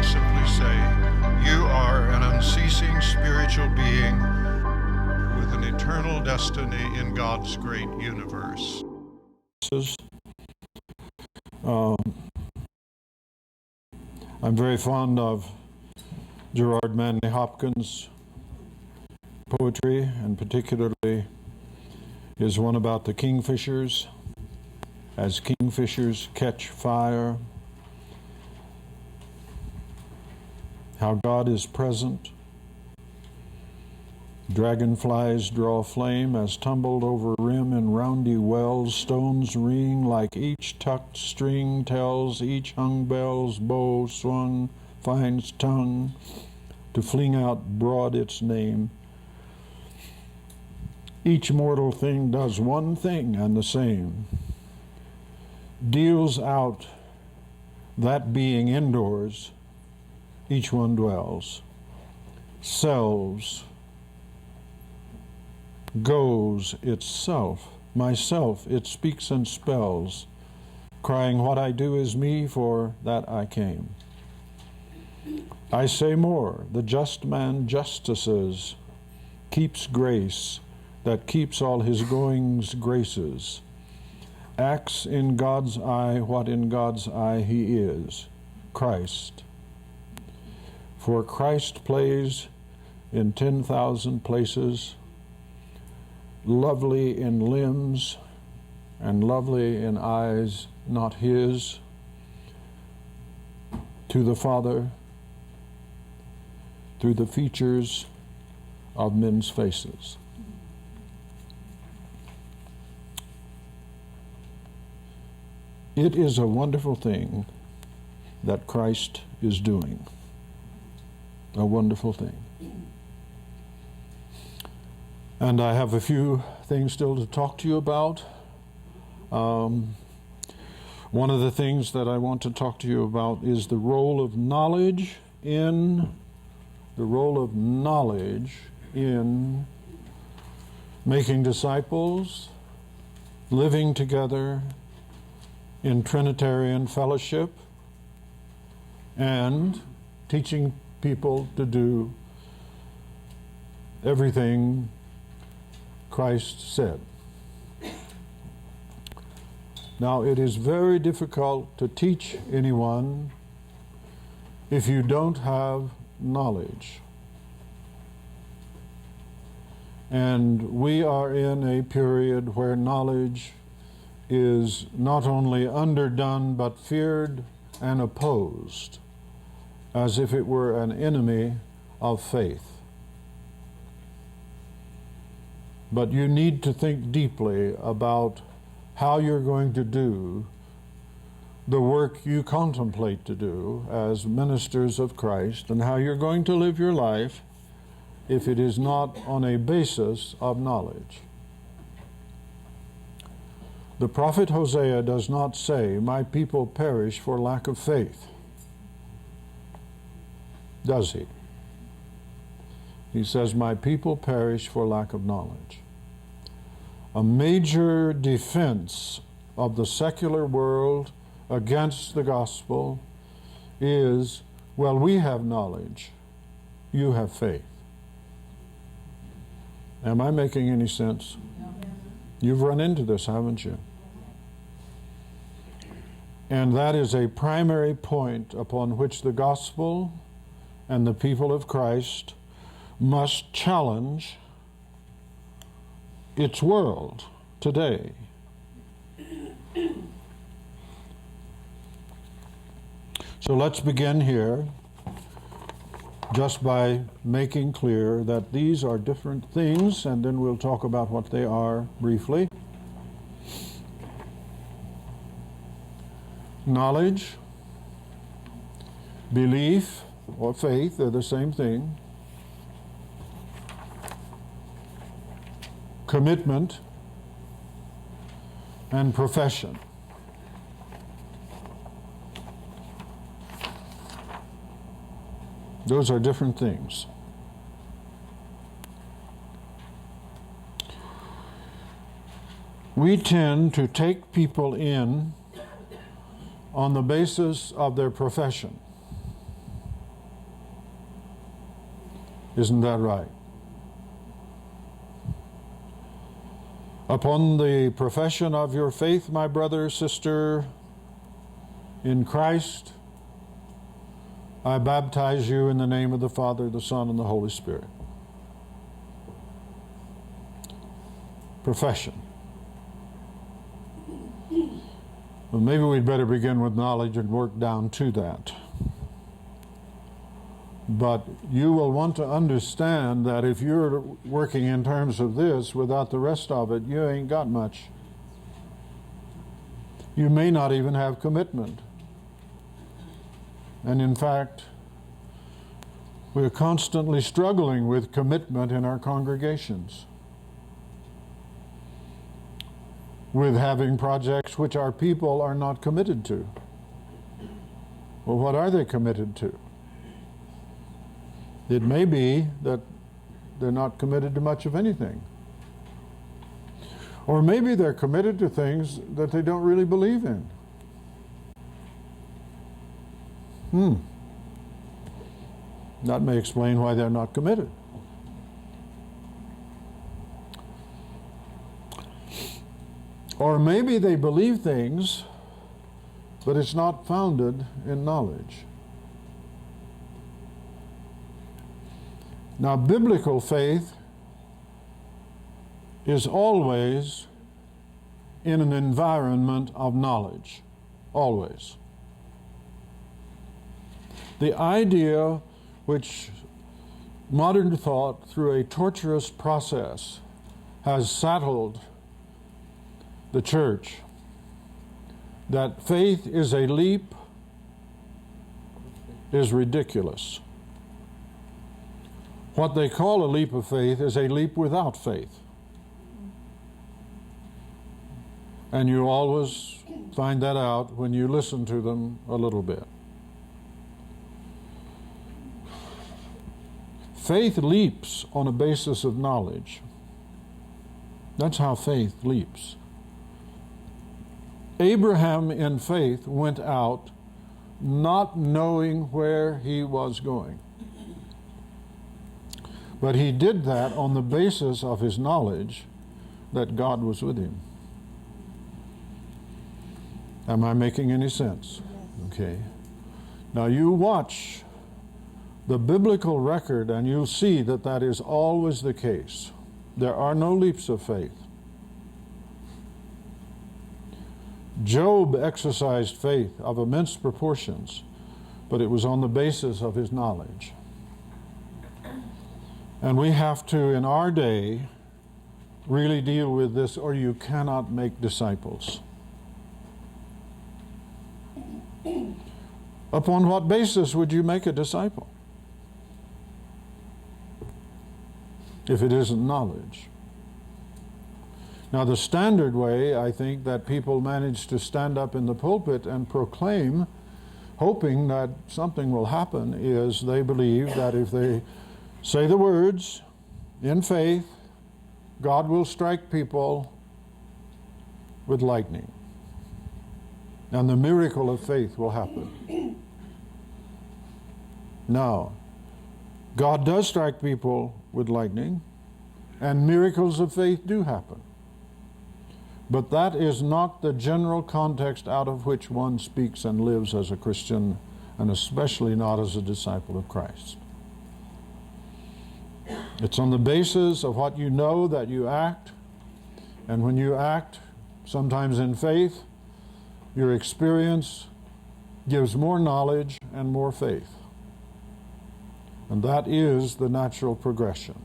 might simply say, you are an unceasing spiritual being with an eternal destiny in God's great universe. I'm very fond of Gerard Manley Hopkins' poetry, and particularly his one about the kingfishers. As kingfishers catch fire, how God is present. Dragonflies draw flame as tumbled over rim in roundy wells. Stones ring like each tucked string tells. Each hung bell's bow swung finds tongue to fling out broad its name. Each mortal thing does one thing and the same. Deals out that being indoors, each one dwells. Selves, goes itself, myself, it speaks and spells, crying, what I do is me, for that I came. I say more, the just man justices, keeps grace, that keeps all his goings graces, acts in God's eye what in God's eye he is, Christ. For Christ plays in 10,000 places, lovely in limbs and lovely in eyes not his, to the Father through the features of men's faces. It is a wonderful thing that Christ is doing. A wonderful thing. And I have a few things still to talk to you about. One of the things that I want to talk to you about is the role of knowledge in making disciples, living together in Trinitarian fellowship, and teaching people to do everything Christ said. Now, it is very difficult to teach anyone if you don't have knowledge. And we are in a period where knowledge is not only underdone but feared and opposed, as if it were an enemy of faith. But you need to think deeply about how you're going to do the work you contemplate to do as ministers of Christ, and how you're going to live your life if it is not on a basis of knowledge. The prophet Hosea does not say, my people perish for lack of faith. Does he? He says, my people perish for lack of knowledge. A major defense of the secular world against the gospel is, well, we have knowledge, you have faith. Am I making any sense? You've run into this, haven't you? And that is a primary point upon which the gospel and the people of Christ must challenge its world today. So let's begin here just by making clear that these are different things, and then we'll talk about what they are briefly. Knowledge, belief, or faith, they're the same thing. Commitment and profession. Those are different things. We tend to take people in on the basis of their profession. Isn't that right? Upon the profession of your faith, my brother, sister, in Christ, I baptize you in the name of the Father, the Son, and the Holy Spirit. Profession. Well, maybe we'd better begin with knowledge and work down to that. But you will want to understand that if you're working in terms of this without the rest of it, you ain't got much. You may not even have commitment. And in fact, we're constantly struggling with commitment in our congregations, with having projects which our people are not committed to. Well, what are they committed to? It may be that they're not committed to much of anything. Or maybe they're committed to things that they don't really believe in. That may explain why they're not committed. Or maybe they believe things, but it's not founded in knowledge. Now, biblical faith is always in an environment of knowledge. Always. The idea which modern thought, through a torturous process, has saddled the church, that faith is a leap, is ridiculous. What they call a leap of faith is a leap without faith. And you always find that out when you listen to them a little bit. Faith leaps on a basis of knowledge. That's how faith leaps. Abraham in faith went out not knowing where he was going. But he did that on the basis of his knowledge that God was with him. Am I making any sense? Okay. Now you watch the biblical record and you'll see that that is always the case. There are no leaps of faith. Job exercised faith of immense proportions, but it was on the basis of his knowledge. And we have to, in our day, really deal with this, or you cannot make disciples. Upon what basis would you make a disciple if it isn't knowledge? Now, the standard way, I think, that people manage to stand up in the pulpit and proclaim, hoping that something will happen, is they believe that if they say the words in faith, God will strike people with lightning. And the miracle of faith will happen. Now, God does strike people with lightning, and miracles of faith do happen. But that is not the general context out of which one speaks and lives as a Christian, and especially not as a disciple of Christ. It's on the basis of what you know that you act, and when you act, sometimes in faith, your experience gives more knowledge and more faith. And that is the natural progression.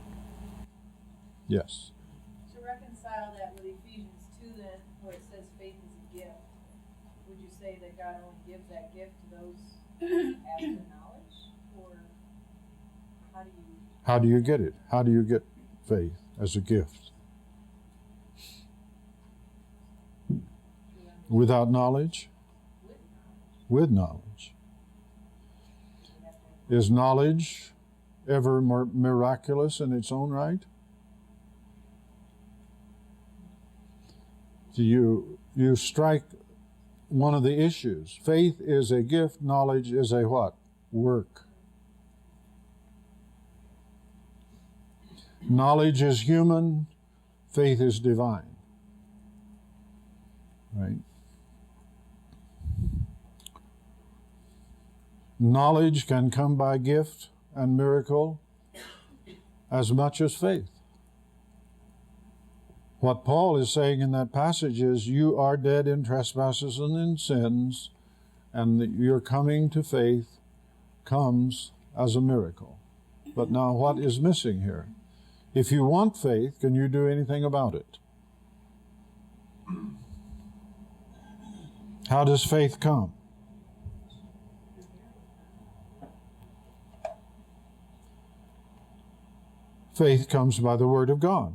Yes? To reconcile that with Ephesians 2 then, where it says faith is a gift, would you say that God only gives that gift to those after knowledge? Or how do you get it? How do you get faith as a gift? Without knowledge? With knowledge. Is knowledge ever miraculous in its own right? Do you strike one of the issues? Faith is a gift, knowledge is a what? Work. Knowledge is human, faith is divine. Right? Knowledge can come by gift and miracle as much as faith. What Paul is saying in that passage is, you are dead in trespasses and in sins, and your coming to faith comes as a miracle. But now what is missing here? If you want faith, can you do anything about it? How does faith come? Faith comes by the Word of God.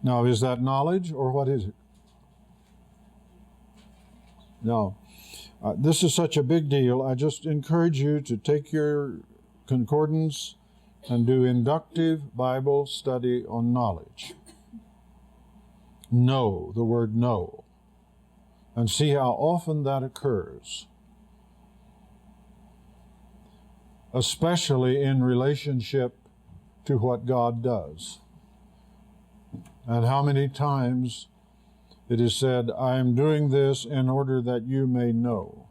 Now, is that knowledge, or what is it? No. This is such a big deal. I just encourage you to take your concordance and do inductive Bible study on knowledge. Know, the word know, and see how often that occurs, especially in relationship to what God does. And how many times it is said, I am doing this in order that you may know.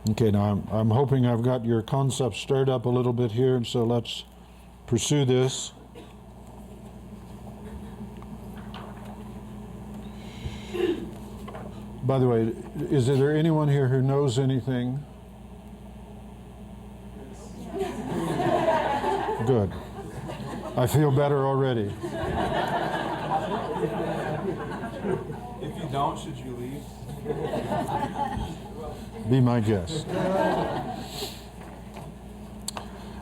Okay, now I'm hoping I've got your concept stirred up a little bit here, and so let's pursue this. By the way, is there anyone here who knows anything? Good. I feel better already. If you don't, should you leave? Be my guest.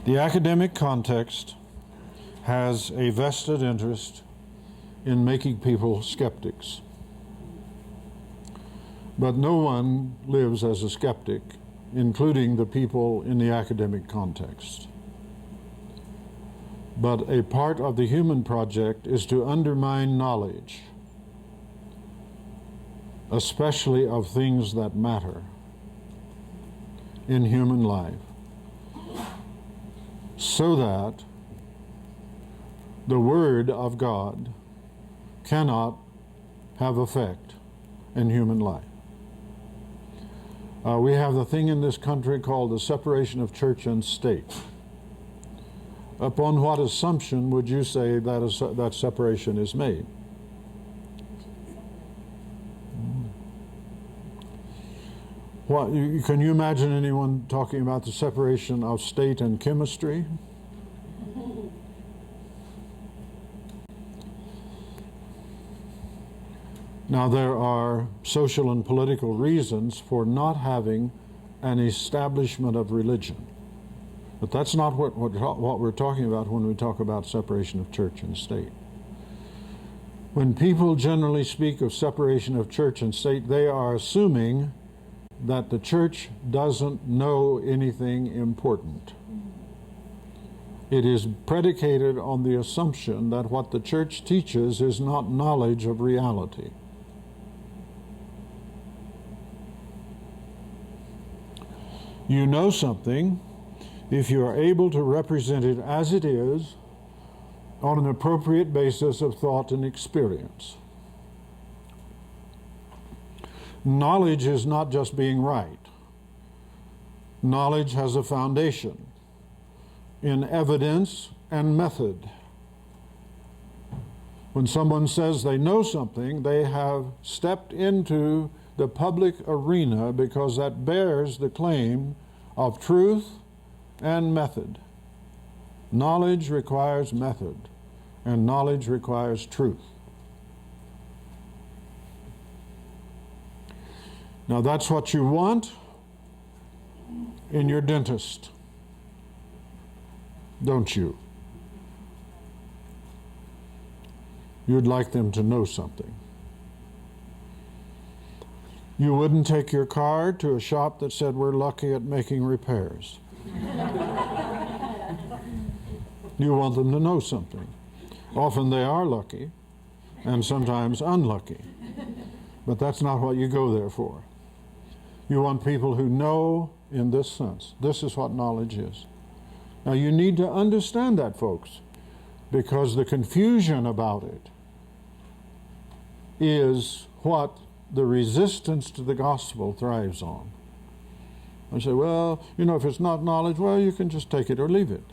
The academic context has a vested interest in making people skeptics. But no one lives as a skeptic, including the people in the academic context. But a part of the human project is to undermine knowledge, especially of things that matter in human life, so that the Word of God cannot have effect in human life. We have the thing in this country called the separation of church and state. Upon what assumption would you say that separation is made? Can you imagine anyone talking about the separation of state and chemistry? Now, there are social and political reasons for not having an establishment of religion. But that's not what we're talking about when we talk about separation of church and state. When people generally speak of separation of church and state, they are assuming that the church doesn't know anything important. It is predicated on the assumption that what the church teaches is not knowledge of reality. You know something if you are able to represent it as it is on an appropriate basis of thought and experience. Knowledge is not just being right. Knowledge has a foundation in evidence and method. When someone says they know something, they have stepped into the public arena because that bears the claim of truth and method. Knowledge requires method, and knowledge requires truth. Now that's what you want in your dentist, don't you? You'd like them to know something. You wouldn't take your car to a shop that said, we're lucky at making repairs. You want them to know something. Often they are lucky, and sometimes unlucky. But that's not what you go there for. You want people who know in this sense. This is what knowledge is. Now you need to understand that, folks, because the confusion about it is what the resistance to the gospel thrives on. I say, well, you know, if it's not knowledge, well, you can just take it or leave it.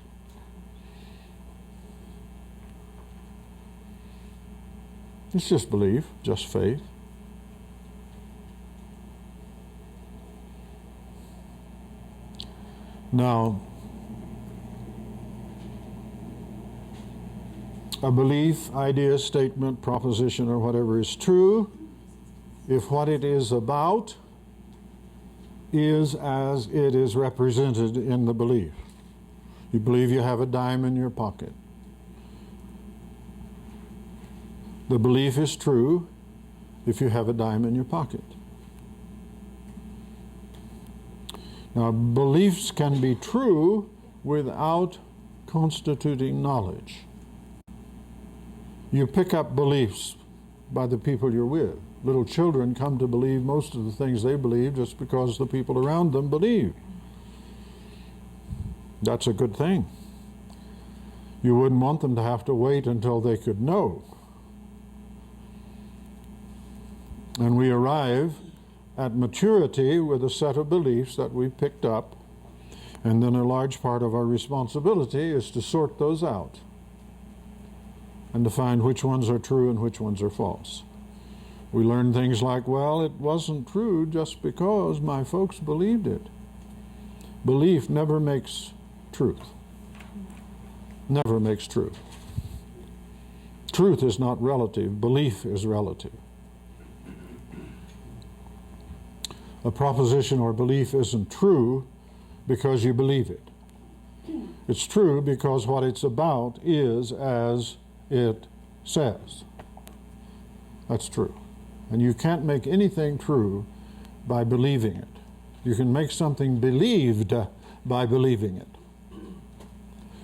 It's just belief, just faith. Now, a belief, idea, statement, proposition, or whatever is true if what it is about is as it is represented in the belief. You believe you have a dime in your pocket. The belief is true if you have a dime in your pocket. Now, beliefs can be true without constituting knowledge. You pick up beliefs by the people you're with. Little children come to believe most of the things they believe just because the people around them believe. That's a good thing. You wouldn't want them to have to wait until they could know. And we arrive at maturity with a set of beliefs that we've picked up, and then a large part of our responsibility is to sort those out and to find which ones are true and which ones are false. We learn things like, well, it wasn't true just because my folks believed it. Belief never makes truth. Never makes truth. Truth is not relative. Belief is relative. A proposition or belief isn't true because you believe it. It's true because what it's about is as it says. That's true. And you can't make anything true by believing it. You can make something believed by believing it.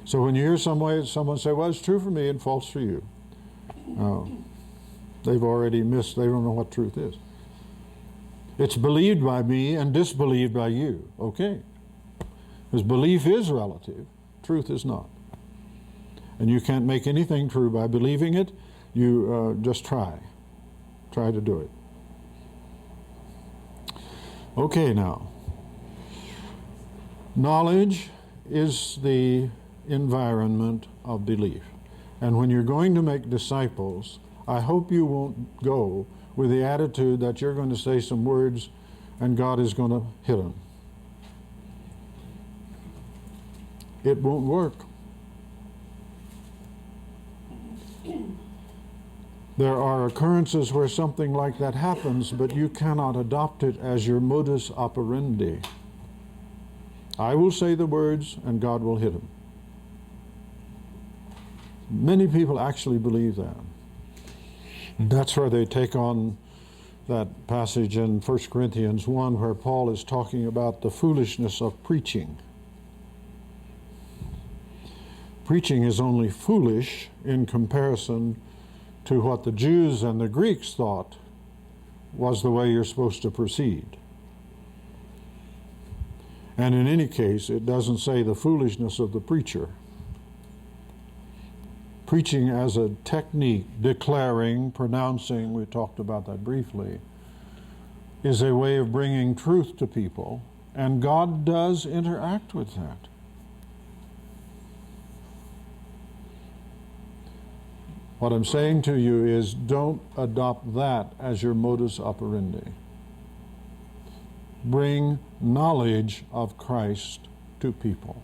So when you hear someone say, well, it's true for me and false for you, they've already missed, they don't know what truth is. It's believed by me and disbelieved by you. Okay. Because belief is relative, truth is not. And you can't make anything true by believing it. You just try. Try to do it. Okay, now. Knowledge is the environment of belief. And when you're going to make disciples, I hope you won't go with the attitude that you're going to say some words and God is going to hit them. It won't work. There are occurrences where something like that happens, but you cannot adopt it as your modus operandi. I will say the words and God will hit them. Many people actually believe that. That's where they take on that passage in 1 Corinthians 1 where Paul is talking about the foolishness of preaching. Preaching is only foolish in comparison to what the Jews and the Greeks thought was the way you're supposed to proceed. And in any case, it doesn't say the foolishness of the preacher. Preaching as a technique, declaring, pronouncing, we talked about that briefly, is a way of bringing truth to people, and God does interact with that. What I'm saying to you is don't adopt that as your modus operandi. Bring knowledge of Christ to people.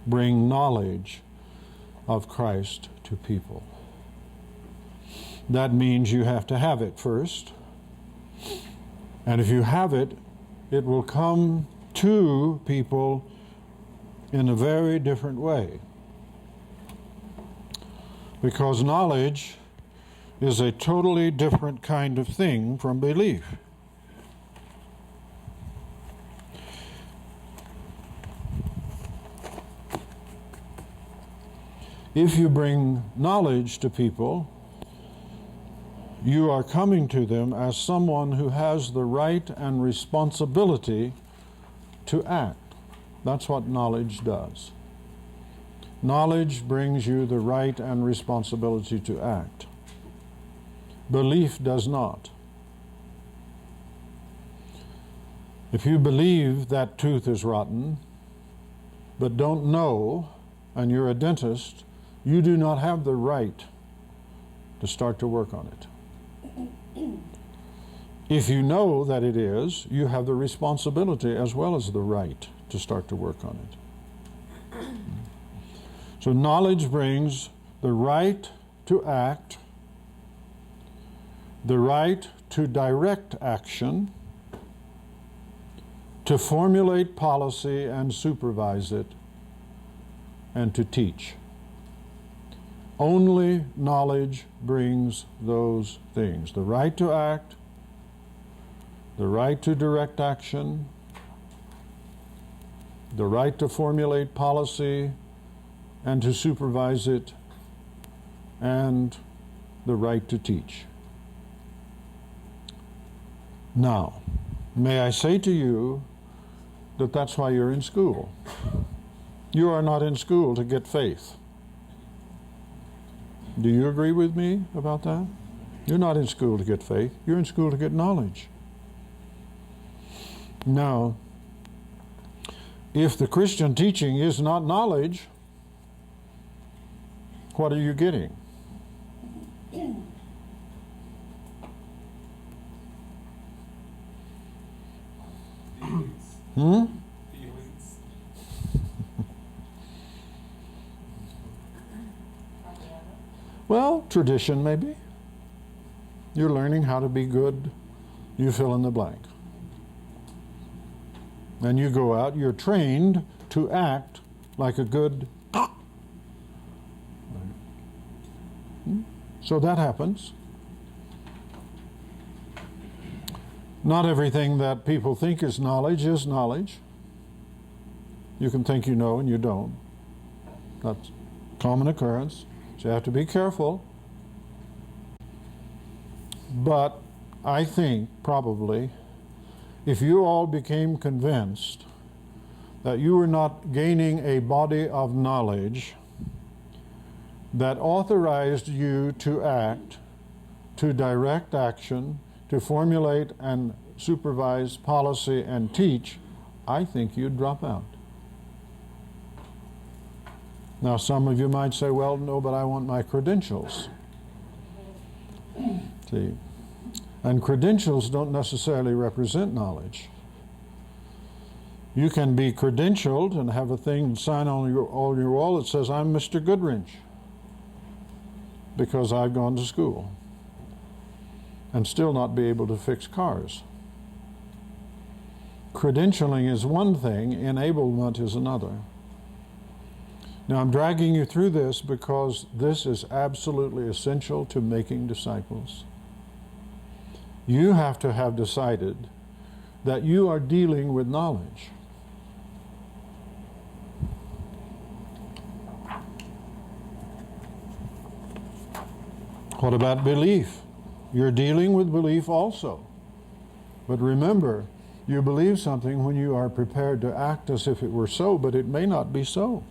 Bring knowledge of Christ to people. That means you have to have it first. And if you have it, it will come to people in a very different way. Because knowledge is a totally different kind of thing from belief. If you bring knowledge to people, you are coming to them as someone who has the right and responsibility to act. That's what knowledge does. Knowledge brings you the right and responsibility to act. Belief does not. If you believe that tooth is rotten, but don't know, and you're a dentist, you do not have the right to start to work on it. If you know that it is, you have the responsibility as well as the right to start to work on it. So knowledge brings the right to act, the right to direct action, to formulate policy and supervise it, and to teach. Only knowledge brings those things. The right to act, the right to direct action, the right to formulate policy and to supervise it, and the right to teach. Now, may I say to you that that's why you're in school. You are not in school to get faith. Do you agree with me about that? You're not in school to get faith. You're in school to get knowledge. Now, if the Christian teaching is not knowledge, what are you getting? Feelings. Well, tradition maybe. You're learning how to be good. You fill in the blank. And you go out, you're trained to act like a good. So that happens. Not everything that people think is knowledge is knowledge. You can think you know and you don't. That's a common occurrence. So you have to be careful. But I think probably if you all became convinced that you were not gaining a body of knowledge that authorized you to act, to direct action, to formulate and supervise policy and teach, I think you'd drop out. Now some of you might say, well, no, but I want my credentials. See? And credentials don't necessarily represent knowledge. You can be credentialed and have a thing sign on your wall that says, I'm Mr. Goodwrench, because I've gone to school, and still not be able to fix cars. Credentialing is one thing, enablement is another. Now I'm dragging you through this because this is absolutely essential to making disciples. You have to have decided that you are dealing with knowledge. What about belief? You're dealing with belief also. But remember, you believe something when you are prepared to act as if it were so, but it may not be so.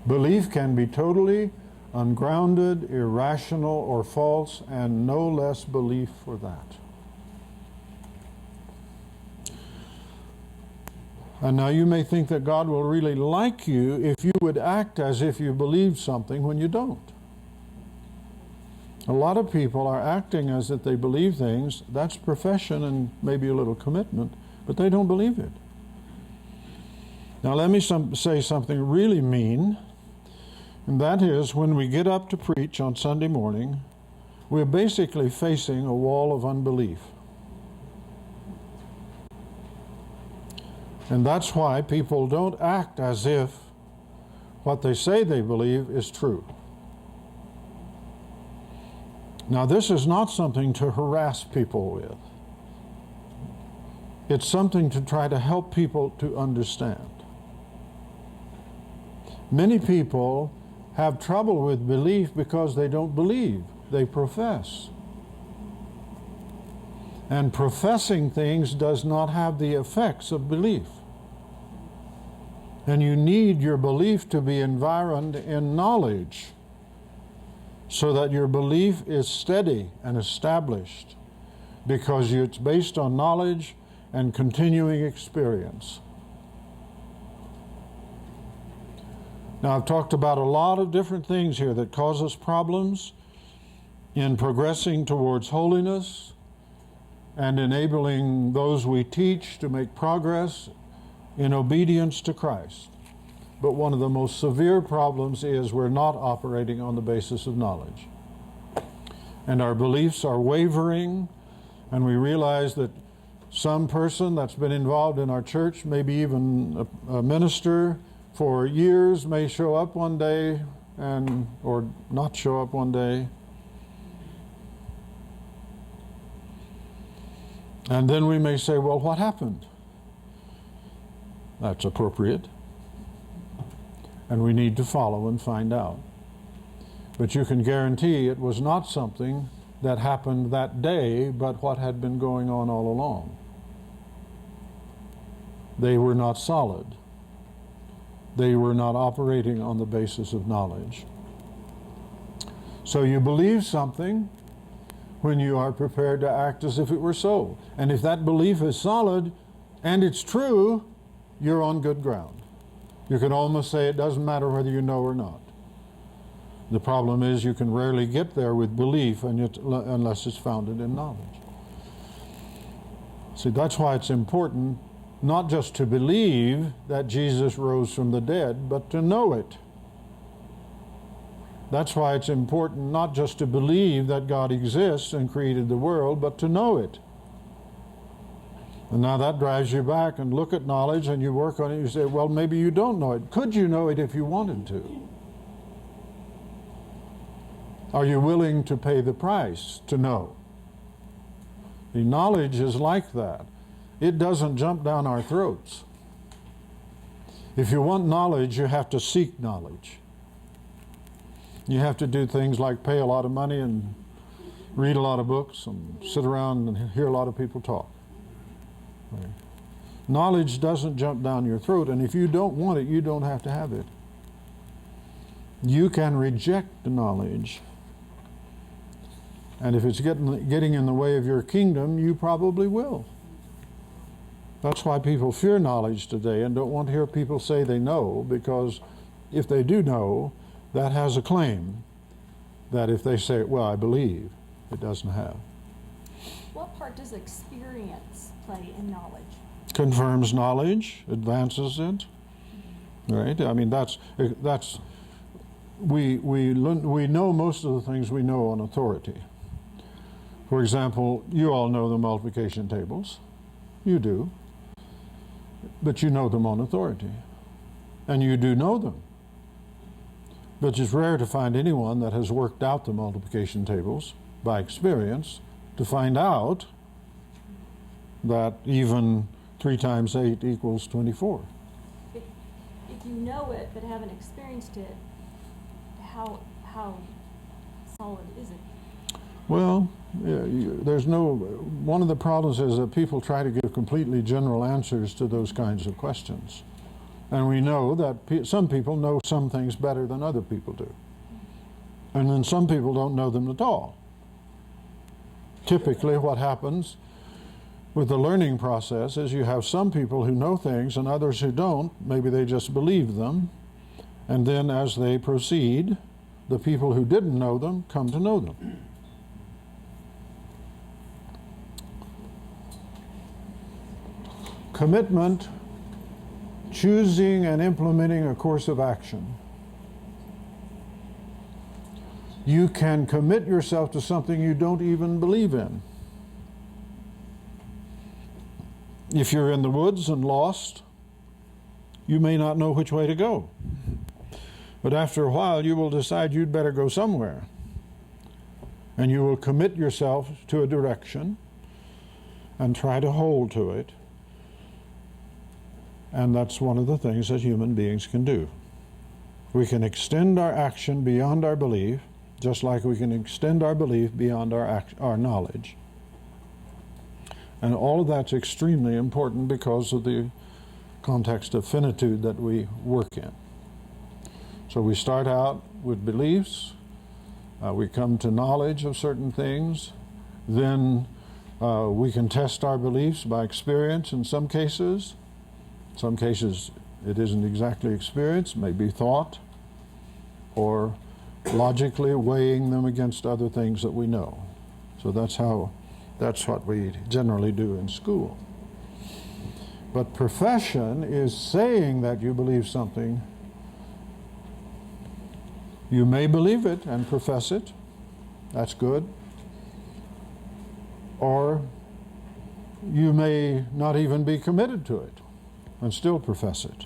Belief can be totally ungrounded, irrational, or false, and no less belief for that. And now you may think that God will really like you if you would act as if you believed something when you don't. A lot of people are acting as if they believe things. That's profession and maybe a little commitment, but they don't believe it. Now let me say something really mean, and that is when we get up to preach on Sunday morning, we're basically facing a wall of unbelief. And that's why people don't act as if what they say they believe is true. Now, this is not something to harass people with. It's something to try to help people to understand. Many people have trouble with belief because they don't believe, they profess. And professing things does not have the effects of belief. And you need your belief to be environed in knowledge so that your belief is steady and established, because it's based on knowledge and continuing experience. Now, I've talked about a lot of different things here that cause us problems in progressing towards holiness and enabling those we teach to make progress in obedience to Christ. But one of the most severe problems is we're not operating on the basis of knowledge. And our beliefs are wavering, and we realize that some person that's been involved in our church, maybe even a minister for years, may show up one day or not show up one day. And then we may say, well, what happened? That's appropriate. And we need to follow and find out. But you can guarantee it was not something that happened that day, but what had been going on all along. They were not solid. They were not operating on the basis of knowledge. So you believe something when you are prepared to act as if it were so. And if that belief is solid and it's true, you're on good ground. You can almost say it doesn't matter whether you know or not. The problem is you can rarely get there with belief unless it's founded in knowledge. See, that's why it's important not just to believe that Jesus rose from the dead, but to know it. That's why it's important not just to believe that God exists and created the world, but to know it. And now that drives you back and look at knowledge and you work on it. You say, well, maybe you don't know it. Could you know it if you wanted to? Are you willing to pay the price to know? The knowledge is like that. It doesn't jump down our throats. If you want knowledge, you have to seek knowledge. You have to do things like pay a lot of money and read a lot of books and sit around and hear a lot of people talk. Right. Knowledge doesn't jump down your throat, and if you don't want it, you don't have to have it. You can reject the knowledge. And if it's getting in the way of your kingdom, you probably will. That's why people fear knowledge today and don't want to hear people say they know, because if they do know, that has a claim that if they say, well, I believe, it doesn't have. What part does experience play in knowledge? Confirms knowledge, advances it. Right? I mean, we know most of the things we know on authority. For example, you all know the multiplication tables. You do. But you know them on authority. And you do know them. But it's rare to find anyone that has worked out the multiplication tables by experience to find out that even 3 times 8 equals 24. If you know it but haven't experienced it, how solid is it? Well, one of the problems is that people try to give completely general answers to those kinds of questions. And we know that some people know some things better than other people do. And then some people don't know them at all. Typically what happens with the learning process is you have some people who know things and others who don't. Maybe they just believe them. And then as they proceed, the people who didn't know them come to know them. Commitment, choosing and implementing a course of action. You can commit yourself to something you don't even believe in. If you're in the woods and lost, you may not know which way to go. But after a while, you will decide you'd better go somewhere. And you will commit yourself to a direction and try to hold to it. And that's one of the things that human beings can do. We can extend our action beyond our belief, just like we can extend our belief beyond our knowledge. And all of that's extremely important because of the context of finitude that we work in. So we start out with beliefs, we come to knowledge of certain things, then we can test our beliefs by experience in some cases. In some cases it isn't exactly experience, maybe thought, or logically weighing them against other things that we know. So that's what we generally do in school. But profession is saying that you believe something. You may believe it and profess it. That's good. Or you may not even be committed to it and still profess it.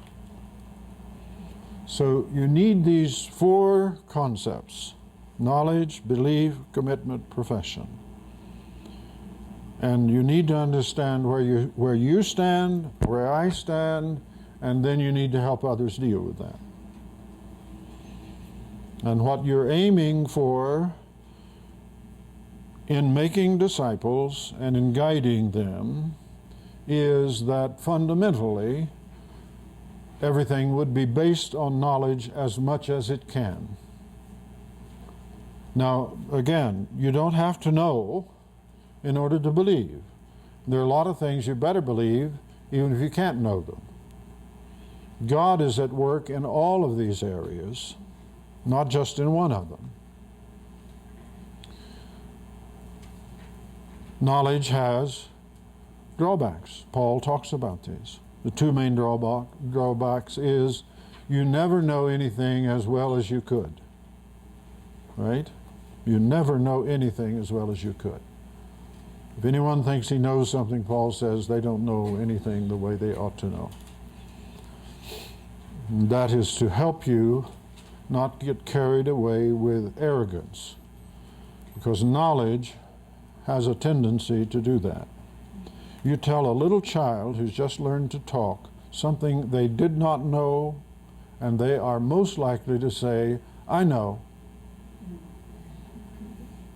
So you need these four concepts: knowledge, belief, commitment, profession. And you need to understand where you stand, where I stand, and then you need to help others deal with that. And what you're aiming for in making disciples and in guiding them is that fundamentally everything would be based on knowledge as much as it can. Now, again, you don't have to know in order to believe. There are a lot of things you better believe even if you can't know them. God is at work in all of these areas, not just in one of them. Knowledge has drawbacks. Paul talks about these. The two main drawbacks is you never know anything as well as you could. Right? You never know anything as well as you could. If anyone thinks he knows something, Paul says they don't know anything the way they ought to know. And that is to help you not get carried away with arrogance, because knowledge has a tendency to do that. You tell a little child who's just learned to talk something they did not know, and they are most likely to say, "I know."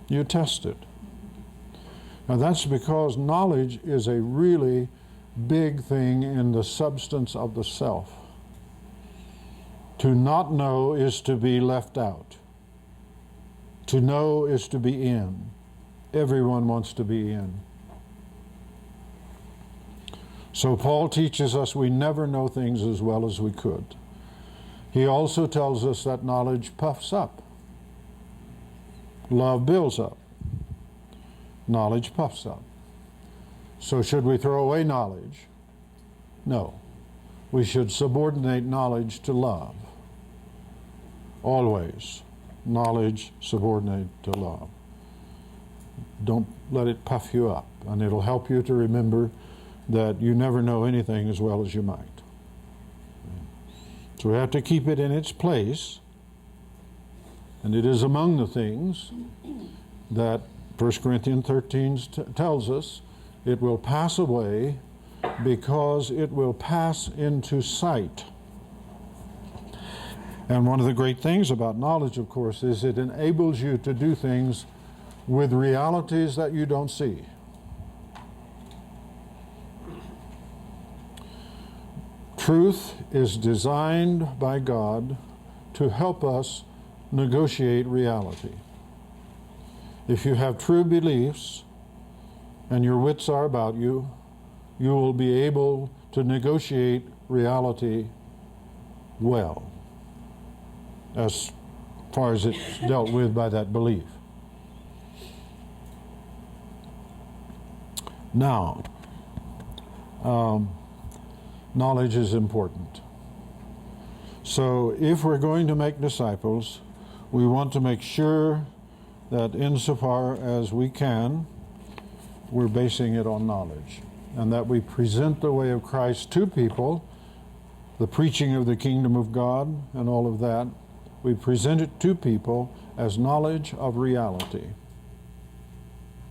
You test it. Now that's because knowledge is a really big thing in the substance of the self. To not know is to be left out. To know is to be in. Everyone wants to be in. So Paul teaches us we never know things as well as we could. He also tells us that knowledge puffs up. Love builds up. Knowledge puffs up. So should we throw away knowledge? No. We should subordinate knowledge to love. Always. Knowledge subordinate to love. Don't let it puff you up, and it'll help you to remember that you never know anything as well as you might. So we have to keep it in its place, and it is among the things that 1 Corinthians 13 tells us it will pass away because it will pass into sight. And one of the great things about knowledge, of course, is it enables you to do things with realities that you don't see. Truth is designed by God to help us negotiate reality. If you have true beliefs and your wits are about you, you will be able to negotiate reality well, as far as it's dealt with by that belief. Now, knowledge is important. So if we're going to make disciples, we want to make sure that insofar as we can, we're basing it on knowledge, and that we present the way of Christ to people, the preaching of the kingdom of God and all of that. We present it to people as knowledge of reality.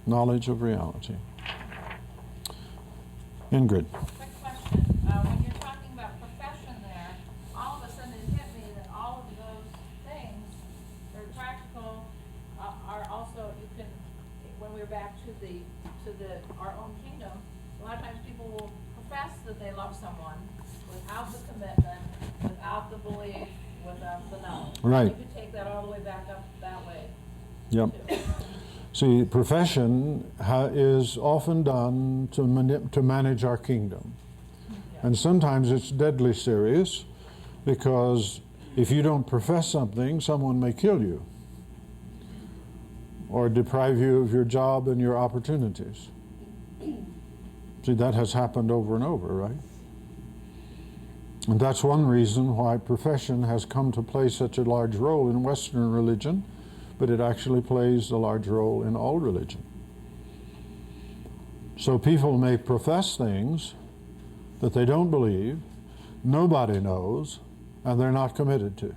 Knowledge of reality. Ingrid. Quick question. When you're talking about profession there, all of a sudden it hit me that all of those things that are practical are also, you can, when we're back to our own kingdom, A lot of times people will profess that they love someone without the commitment, without the belief, without the knowledge. Right. You could take that all the way back up that way. Yep. too. See, profession is often done to manage our kingdom. And sometimes it's deadly serious, because if you don't profess something, someone may kill you or deprive you of your job and your opportunities. See, that has happened over and over, right? And that's one reason why profession has come to play such a large role in Western religion, but it actually plays a large role in all religion. So people may profess things that they don't believe, nobody knows, and they're not committed to.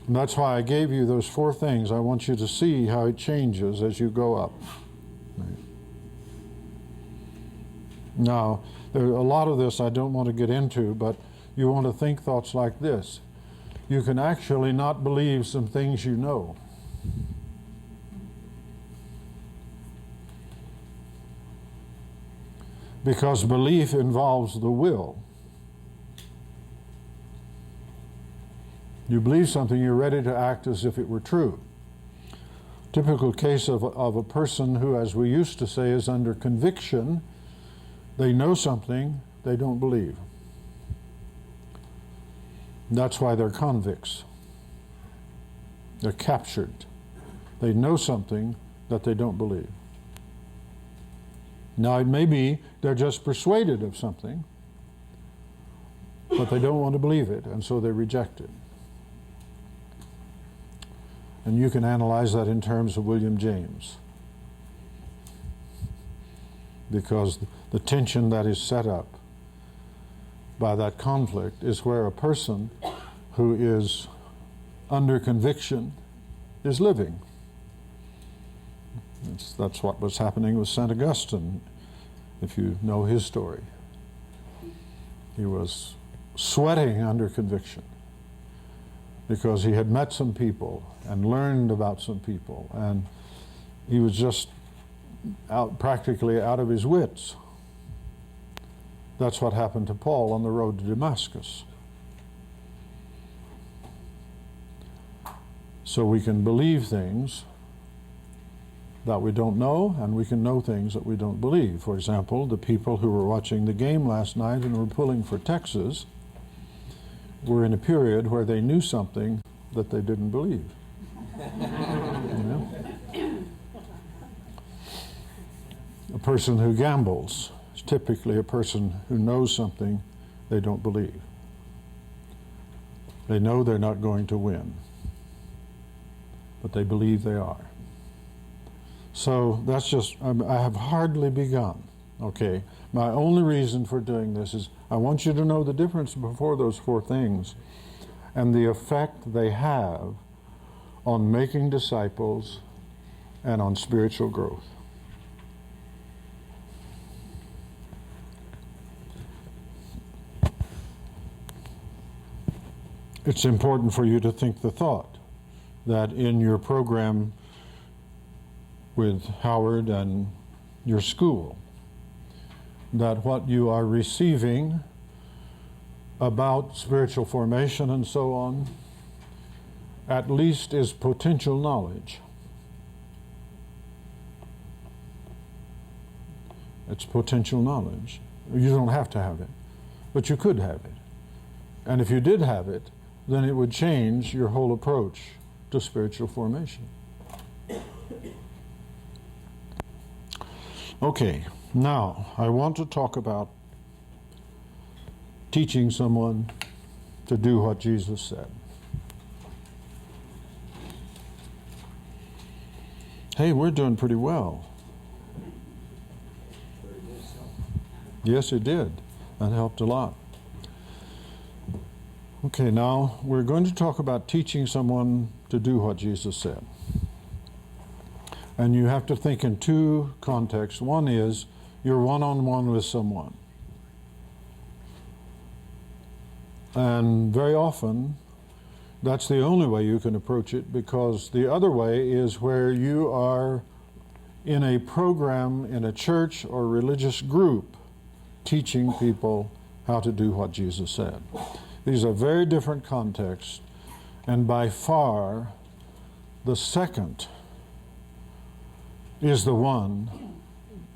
And that's why I gave you those 4 things. I want you to see how it changes as you go up. Now, there a lot of this I don't want to get into, but you want to think thoughts like this. You can actually not believe some things you know. Because belief involves the will. You believe something, you're ready to act as if it were true. Typical case of a person who, as we used to say, is under conviction. They know something they don't believe. That's why they're convicts. They're captured. They know something that they don't believe. Now, it may be they're just persuaded of something, but they don't want to believe it, and so they reject it. And you can analyze that in terms of William James, because the tension that is set up by that conflict is where a person who is under conviction is living. That's what was happening with St. Augustine, if you know his story. He was sweating under conviction because he had met some people and learned about some people, and he was just practically out of his wits. That's what happened to Paul on the road to Damascus. So we can believe things that we don't know, and we can know things that we don't believe. For example, the people who were watching the game last night and were pulling for Texas were in a period where they knew something that they didn't believe. You know? A person who gambles is typically a person who knows something they don't believe. They know they're not going to win, but they believe they are. So that's just, I have hardly begun, okay? My only reason for doing this is I want you to know the difference before those 4 things and the effect they have on making disciples and on spiritual growth. It's important for you to think the thought that in your program with Howard and your school, that what you are receiving about spiritual formation and so on, at least is potential knowledge. It's potential knowledge. You don't have to have it, but you could have it. And if you did have it, then it would change your whole approach to spiritual formation. Okay, now I want to talk about teaching someone to do what Jesus said. Hey, we're doing pretty well. Yes, it did. That helped a lot. Okay, now we're going to talk about teaching someone to do what Jesus said. And you have to think in 2 contexts. One is you're one-on-one with someone. And very often, that's the only way you can approach it, because the other way is where you are in a program in a church or religious group teaching people how to do what Jesus said. These are very different contexts, and by far the second is the one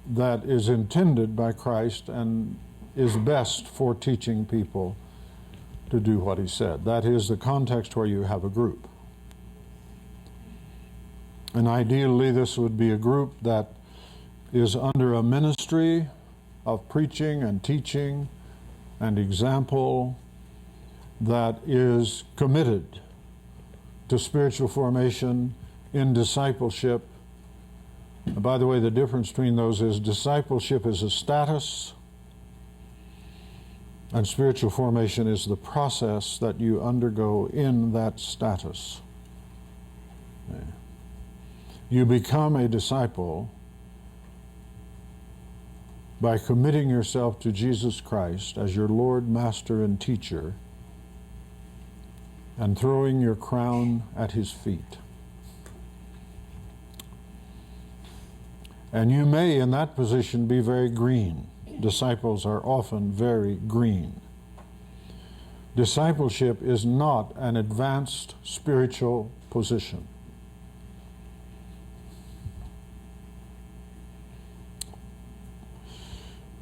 that is intended by Christ and is best for teaching people to do what he said. That is the context where you have a group. And ideally this would be a group that is under a ministry of preaching and teaching and example that is committed to spiritual formation in discipleship. And by the way, the difference between those is discipleship is a status, and spiritual formation is the process that you undergo in that status. You become a disciple by committing yourself to Jesus Christ as your Lord, Master, and Teacher, and throwing your crown at his feet. And you may, in that position, be very green. Disciples are often very green. Discipleship is not an advanced spiritual position.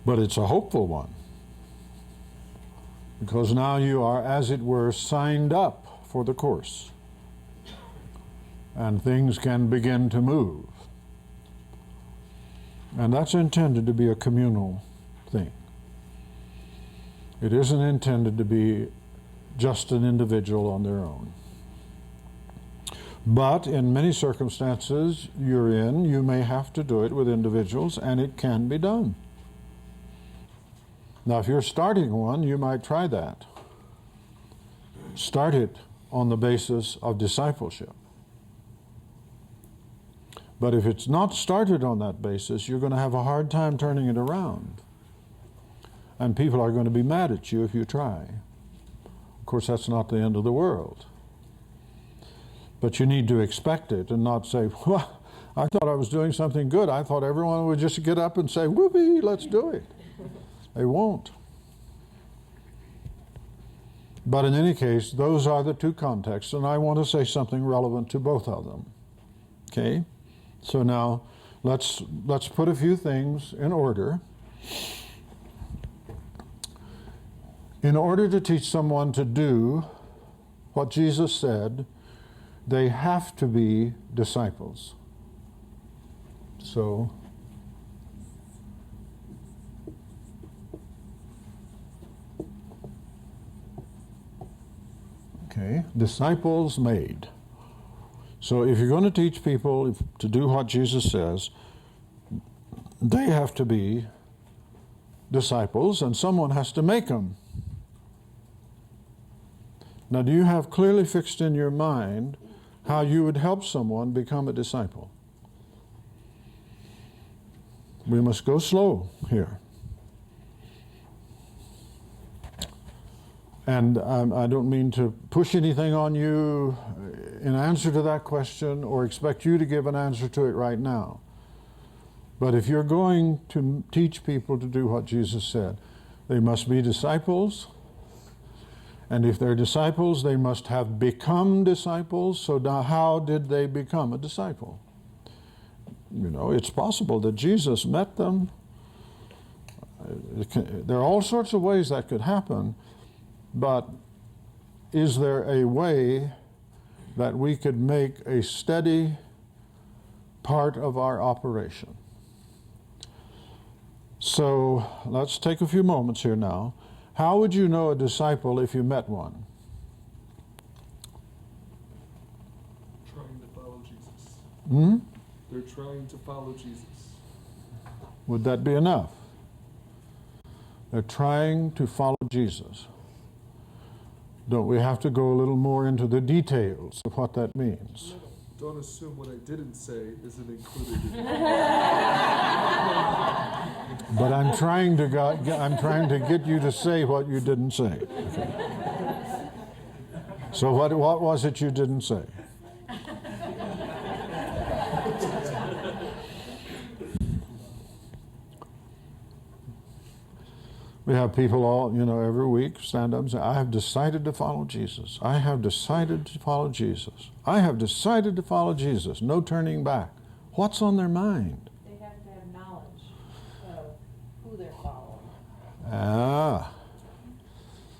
But it's a hopeful one, because now you are, as it were, signed up for the course, and things can begin to move. And that's intended to be a communal thing. It isn't intended to be just an individual on their own. But in many circumstances you're in, you may have to do it with individuals, and it can be done. Now, if you're starting one, you might try that. Start it on the basis of discipleship. But if it's not started on that basis, you're going to have a hard time turning it around. And people are going to be mad at you if you try. Of course, that's not the end of the world. But you need to expect it and not say, well, I thought I was doing something good. I thought everyone would just get up and say, whoopee, let's do it. They won't. But in any case, those are the two contexts, and I want to say something relevant to both of them. Okay? So now, let's put a few things in order. In order to teach someone to do what Jesus said, they have to be disciples. So, okay, disciples made. So if you're going to teach people to do what Jesus says, they have to be disciples, and someone has to make them. Now, do you have clearly fixed in your mind how you would help someone become a disciple? We must go slow here. And I don't mean to push anything on you in answer to that question or expect you to give an answer to it right now. But if you're going to teach people to do what Jesus said, they must be disciples. And if they're disciples, they must have become disciples. So now how did they become a disciple? You know, it's possible that Jesus met them. There are all sorts of ways that could happen. But is there a way that we could make a steady part of our operation? So let's take a few moments here now. How would you know a disciple if you met one? Trying to follow Jesus. Hmm? They're trying to follow Jesus. Would that be enough? They're trying to follow Jesus. Don't we have to go a little more into the details of what that means? Don't assume what I didn't say isn't included in it. But I'm trying to get you to say what you didn't say. Okay. So what was it you didn't say? We have people all, every week stand up and say, I have decided to follow Jesus. I have decided to follow Jesus. I have decided to follow Jesus. No turning back. What's on their mind? They have to have knowledge of who they're following.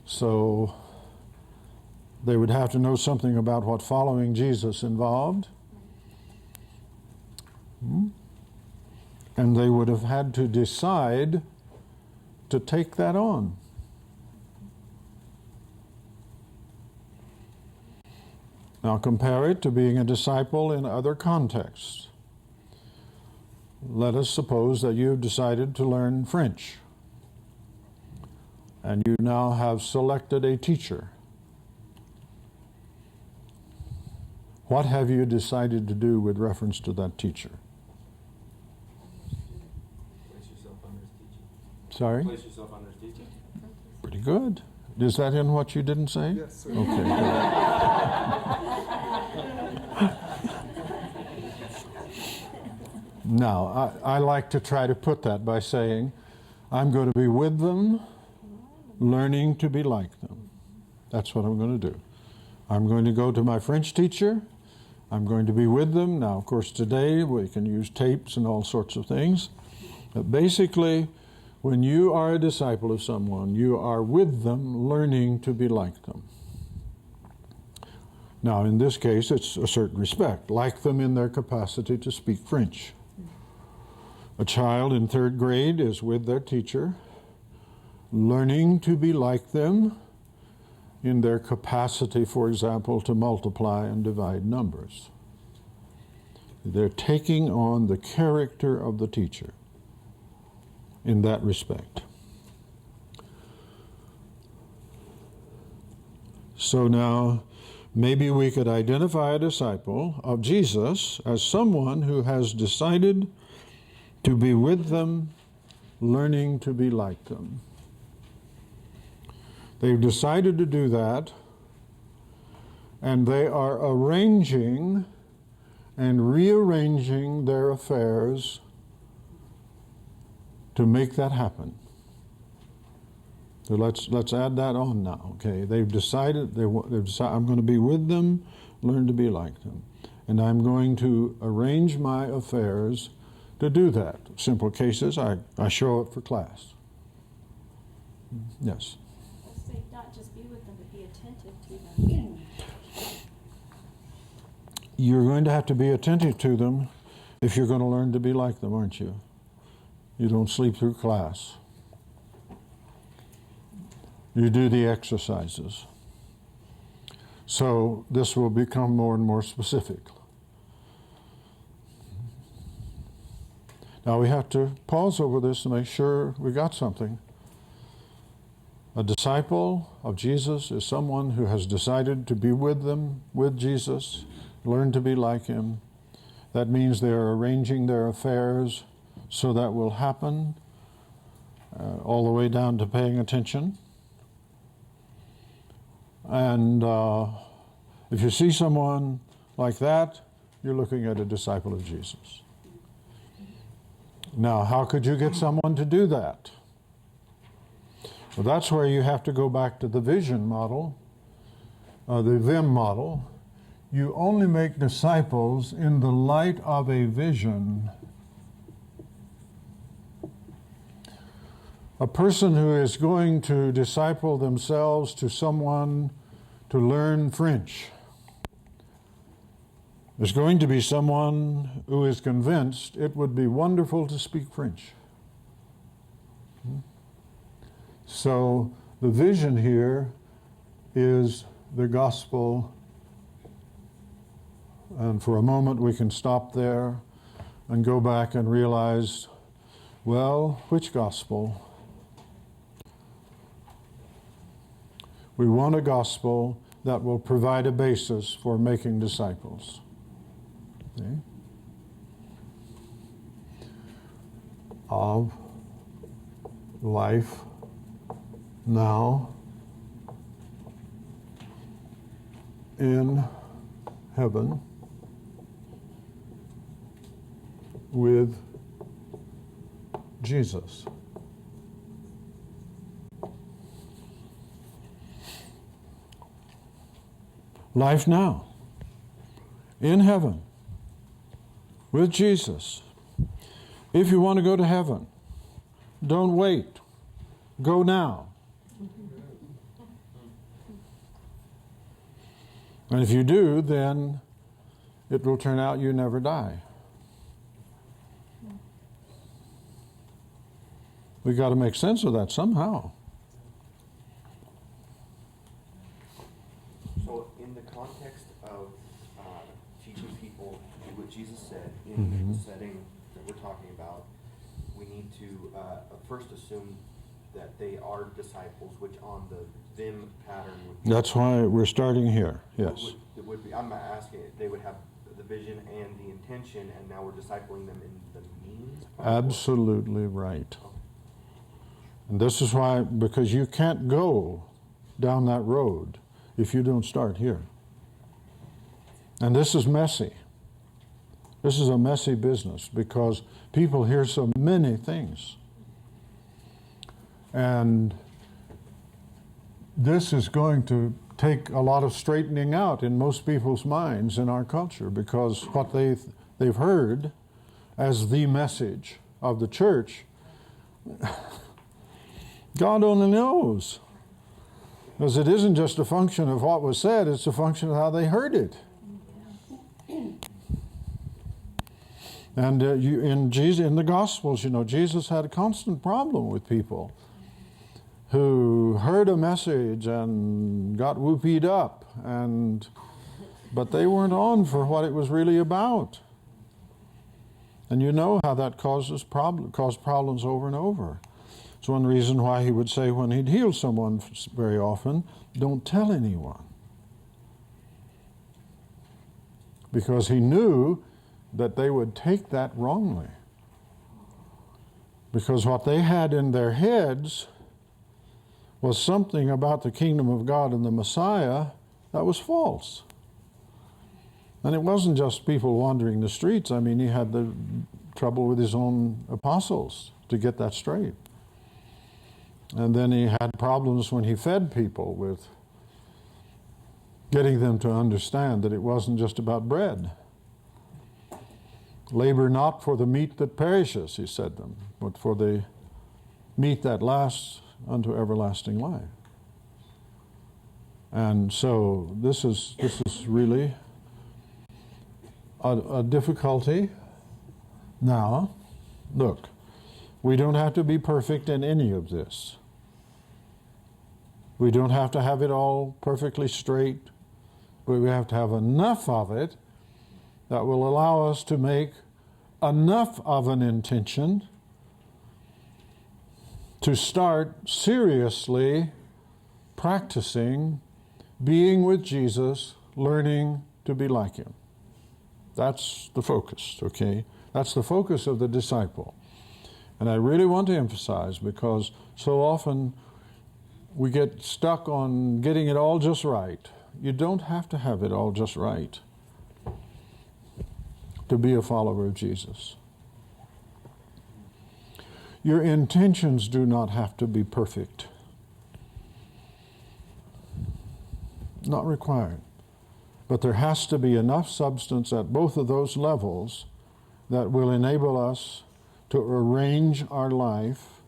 So they would have to know something about what following Jesus involved. And they would have had to decide to take that on. Now compare it to being a disciple in other contexts. Let us suppose that you've decided to learn French, and you now have selected a teacher. What have you decided to do with reference to that teacher? Place yourself under his teaching. Sorry? Place yourself under his teaching. Pretty good. Is that in what you didn't say? Yes, sir. Okay. Now, I like to try to put that by saying, I'm going to be with them, learning to be like them. That's what I'm going to do. I'm going to go to my French teacher. I'm going to be with them. Now, of course, today we can use tapes and all sorts of things. But basically, when you are a disciple of someone, you are with them, learning to be like them. Now, in this case, it's a certain respect, like them in their capacity to speak French. A child in 3rd grade is with their teacher, learning to be like them in their capacity, for example, to multiply and divide numbers. They're taking on the character of the teacher in that respect. So now, maybe we could identify a disciple of Jesus as someone who has decided to be with them, learning to be like them. They've decided to do that, and they are arranging and rearranging their affairs to make that happen. So let's add that on now. Okay, they've decided I'm going to be with them, learn to be like them, and I'm going to arrange my affairs to do that. Simple cases, I show up for class. Yes. Let's say not just be with them, but be attentive to them. You're going to have to be attentive to them if you're going to learn to be like them, aren't you? You don't sleep through class. You do the exercises. So this will become more and more specific. Now we have to pause over this and make sure we got something. A disciple of Jesus is someone who has decided to be with them, with Jesus, learn to be like him. That means they're arranging their affairs so that will happen, all the way down to paying attention. And if you see someone like that, you're looking at a disciple of Jesus. Now, how could you get someone to do that? Well, that's where you have to go back to the vision model, the VIM model. You only make disciples in the light of a vision. A person who is going to disciple themselves to someone to learn French is going to be someone who is convinced it would be wonderful to speak French. So the vision here is the gospel. And for a moment we can stop there and go back and realize, well, which gospel? We want a gospel that will provide a basis for making disciples. Okay? Of life now in heaven with Jesus. Life now, in heaven, with Jesus. If you want to go to heaven, don't wait. Go now. And if you do, then it will turn out you never die. We've got to make sense of that somehow. So in the context of teaching people to do what Jesus said, in the setting that we're talking about, we need to first assume that they are disciples, which on the them pattern would be. That's why we're starting here, yes. It would be, I'm asking, they would have the vision and the intention, and now we're discipling them in the means? Absolutely right. And this is why, because you can't go down that road if you don't start here. And this is messy. This is a messy business because people hear so many things. And this is going to take a lot of straightening out in most people's minds in our culture, because what they've heard as the message of the church, God only knows. Because it isn't just a function of what was said, it's a function of how they heard it. And in the Gospels, Jesus had a constant problem with people who heard a message and got whoopied up, but they weren't on for what it was really about. And you know how that caused problems over and over. It's one reason why he would say when he'd heal someone very often, don't tell anyone. Because he knew that they would take that wrongly. Because what they had in their heads was something about the kingdom of God and the Messiah that was false. And it wasn't just people wandering the streets. I mean, he had the trouble with his own apostles to get that straight. And then he had problems when he fed people with getting them to understand that it wasn't just about bread. Labor not for the meat that perishes, he said them, but for the meat that lasts unto everlasting life. And so this is really a difficulty. Now, look, we don't have to be perfect in any of this. We don't have to have it all perfectly straight, but we have to have enough of it that will allow us to make enough of an intention to start seriously practicing being with Jesus, learning to be like him. That's the focus, okay? That's the focus of the disciple. And I really want to emphasize, because so often we get stuck on getting it all just right. You don't have to have it all just right to be a follower of Jesus. Your intentions do not have to be perfect. Not required. But there has to be enough substance at both of those levels that will enable us to arrange our life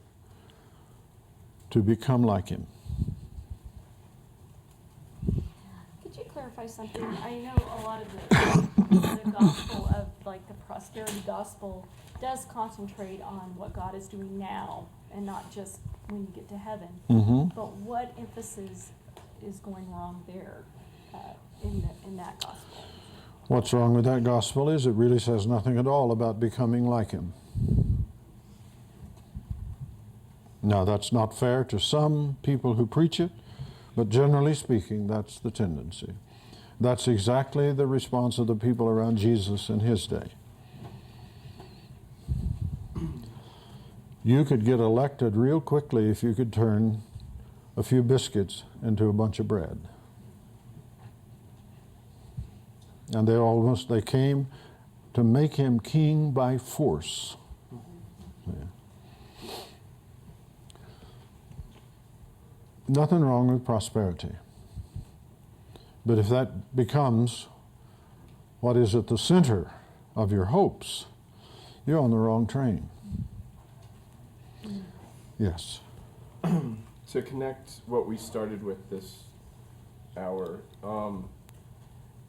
to become like him. Could you clarify something? I know a lot of the gospel of, like, the prosperity gospel does concentrate on what God is doing now and not just when you get to heaven. Mm-hmm. But what emphasis is going wrong there in that gospel? What's wrong with that gospel is it really says nothing at all about becoming like him. Now, that's not fair to some people who preach it, but generally speaking, that's the tendency. That's exactly the response of the people around Jesus in his day. You could get elected real quickly if you could turn a few biscuits into a bunch of bread. And they came to make him king by force. Yeah. Nothing wrong with prosperity. But if that becomes what is at the center of your hopes, you're on the wrong train. Yes. To connect what we started with this hour,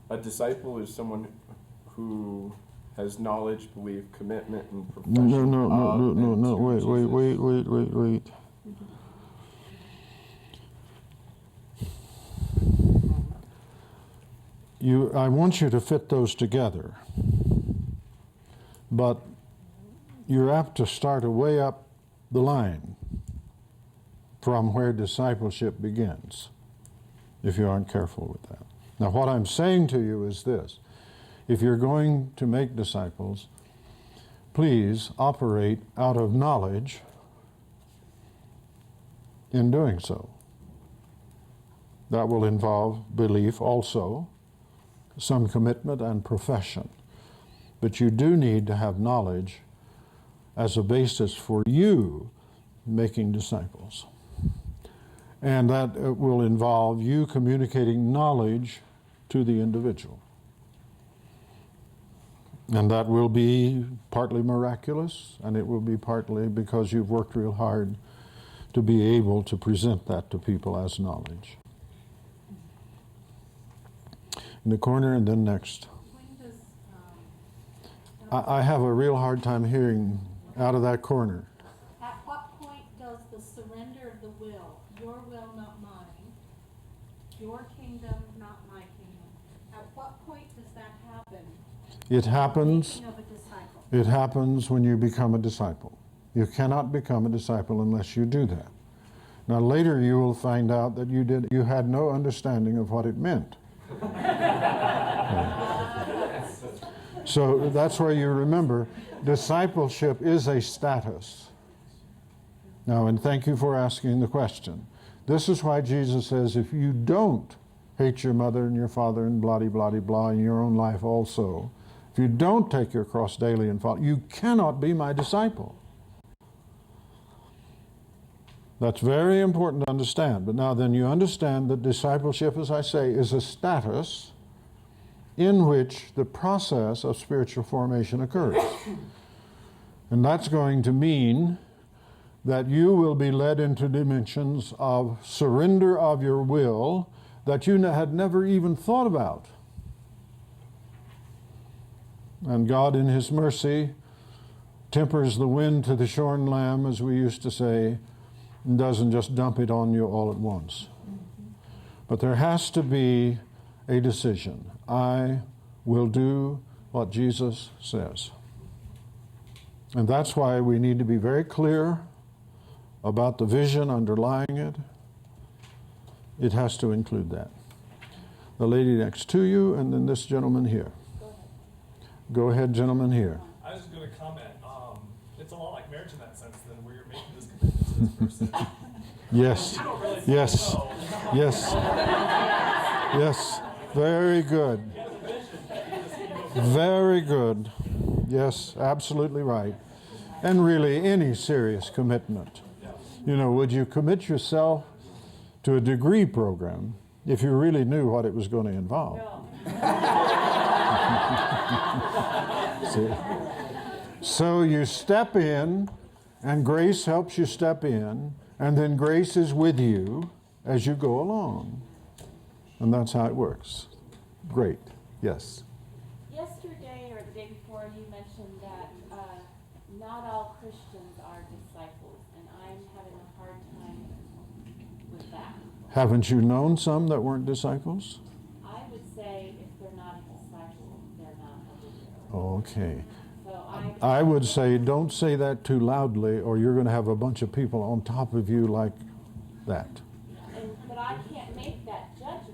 a disciple is someone who has knowledge, belief, commitment, and profession. No, wait. I want you to fit those together, but you're apt to start way up the line from where discipleship begins, if you aren't careful with that. Now, what I'm saying to you is this. If you're going to make disciples, please operate out of knowledge in doing so. That will involve belief also, some commitment and profession. But you do need to have knowledge as a basis for you making disciples. And that will involve you communicating knowledge to the individual. And that will be partly miraculous, and it will be partly because you've worked real hard to be able to present that to people as knowledge. In the corner and then next. When does, I have a real hard time hearing out of that corner. At what point does the surrender of the will, your will, not mine, your kingdom, not my kingdom, at what point does that happen? It happens. Making of a disciple. It happens when you become a disciple. You cannot become a disciple unless you do that. Now later you will find out that you had no understanding of what it meant. So that's where you remember discipleship is a status. Now, and thank you for asking the question. This is why Jesus says if you don't hate your mother and your father and blah, blah, blah in your own life also, if you don't take your cross daily and follow, you cannot be my disciple. That's very important to understand. But now then you understand that discipleship, as I say, is a status in which the process of spiritual formation occurs. And that's going to mean that you will be led into dimensions of surrender of your will that you had never even thought about. And God in His mercy tempers the wind to the shorn lamb, as we used to say, and doesn't just dump it on you all at once. But there has to be a decision. I will do what Jesus says. And that's why we need to be very clear about the vision underlying it. It has to include that. The lady next to you, and then this gentleman here. Go ahead, gentleman here. I was just going to comment. It's a lot like marriage in that sense, then, where you're making this commitment to this person. Yes. You don't really Yes. know. Yes. Yes. Very good. Very good. Yes, absolutely right. And really, any serious commitment. You know, would you commit yourself to a degree program if you really knew what it was going to involve? See? So you step in, and grace helps you step in, and then grace is with you as you go along. And that's how it works. Great. Yes. Yesterday or the day before, you mentioned that not all Christians are disciples, and I'm having a hard time with that. Haven't you known some that weren't disciples? I would say if they're not a disciple, they're not a believer. Okay. So I would say don't say that too loudly, or you're going to have a bunch of people on top of you like that. But I can't make that judgment.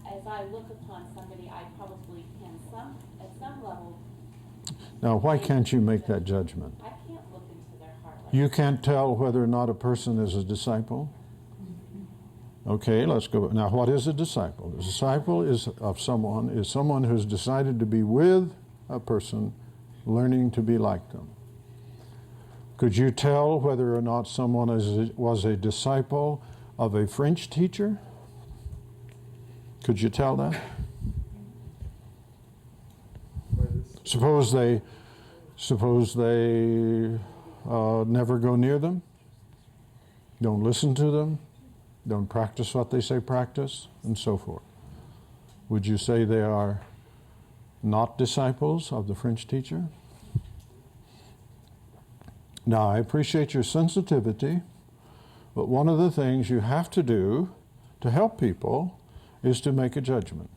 As I look upon somebody, I probably can at some level. Now, why can't you make that judgment? I can't look into their heart. Like You can't tell whether or not a person is a disciple? Okay, let's go. Now, what is a disciple? A disciple is someone who's decided to be with a person, learning to be like them. Could you tell whether or not someone was a disciple of a French teacher? Could you tell that? By this. Suppose they never go near them, don't listen to them, don't practice what they say practice, and so forth. Would you say they are not disciples of the French teacher? Now, I appreciate your sensitivity, but one of the things you have to do to help people is to make a judgment.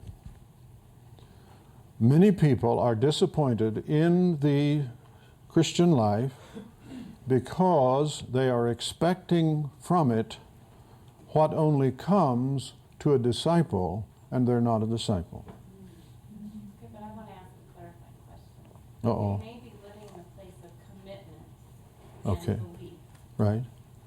Many people are disappointed in the Christian life because they are expecting from it what only comes to a disciple, and they're not a disciple. Okay, but I want to ask a clarifying question. Uh-oh. They may be living in a place of commitment Okay. and belief. Right?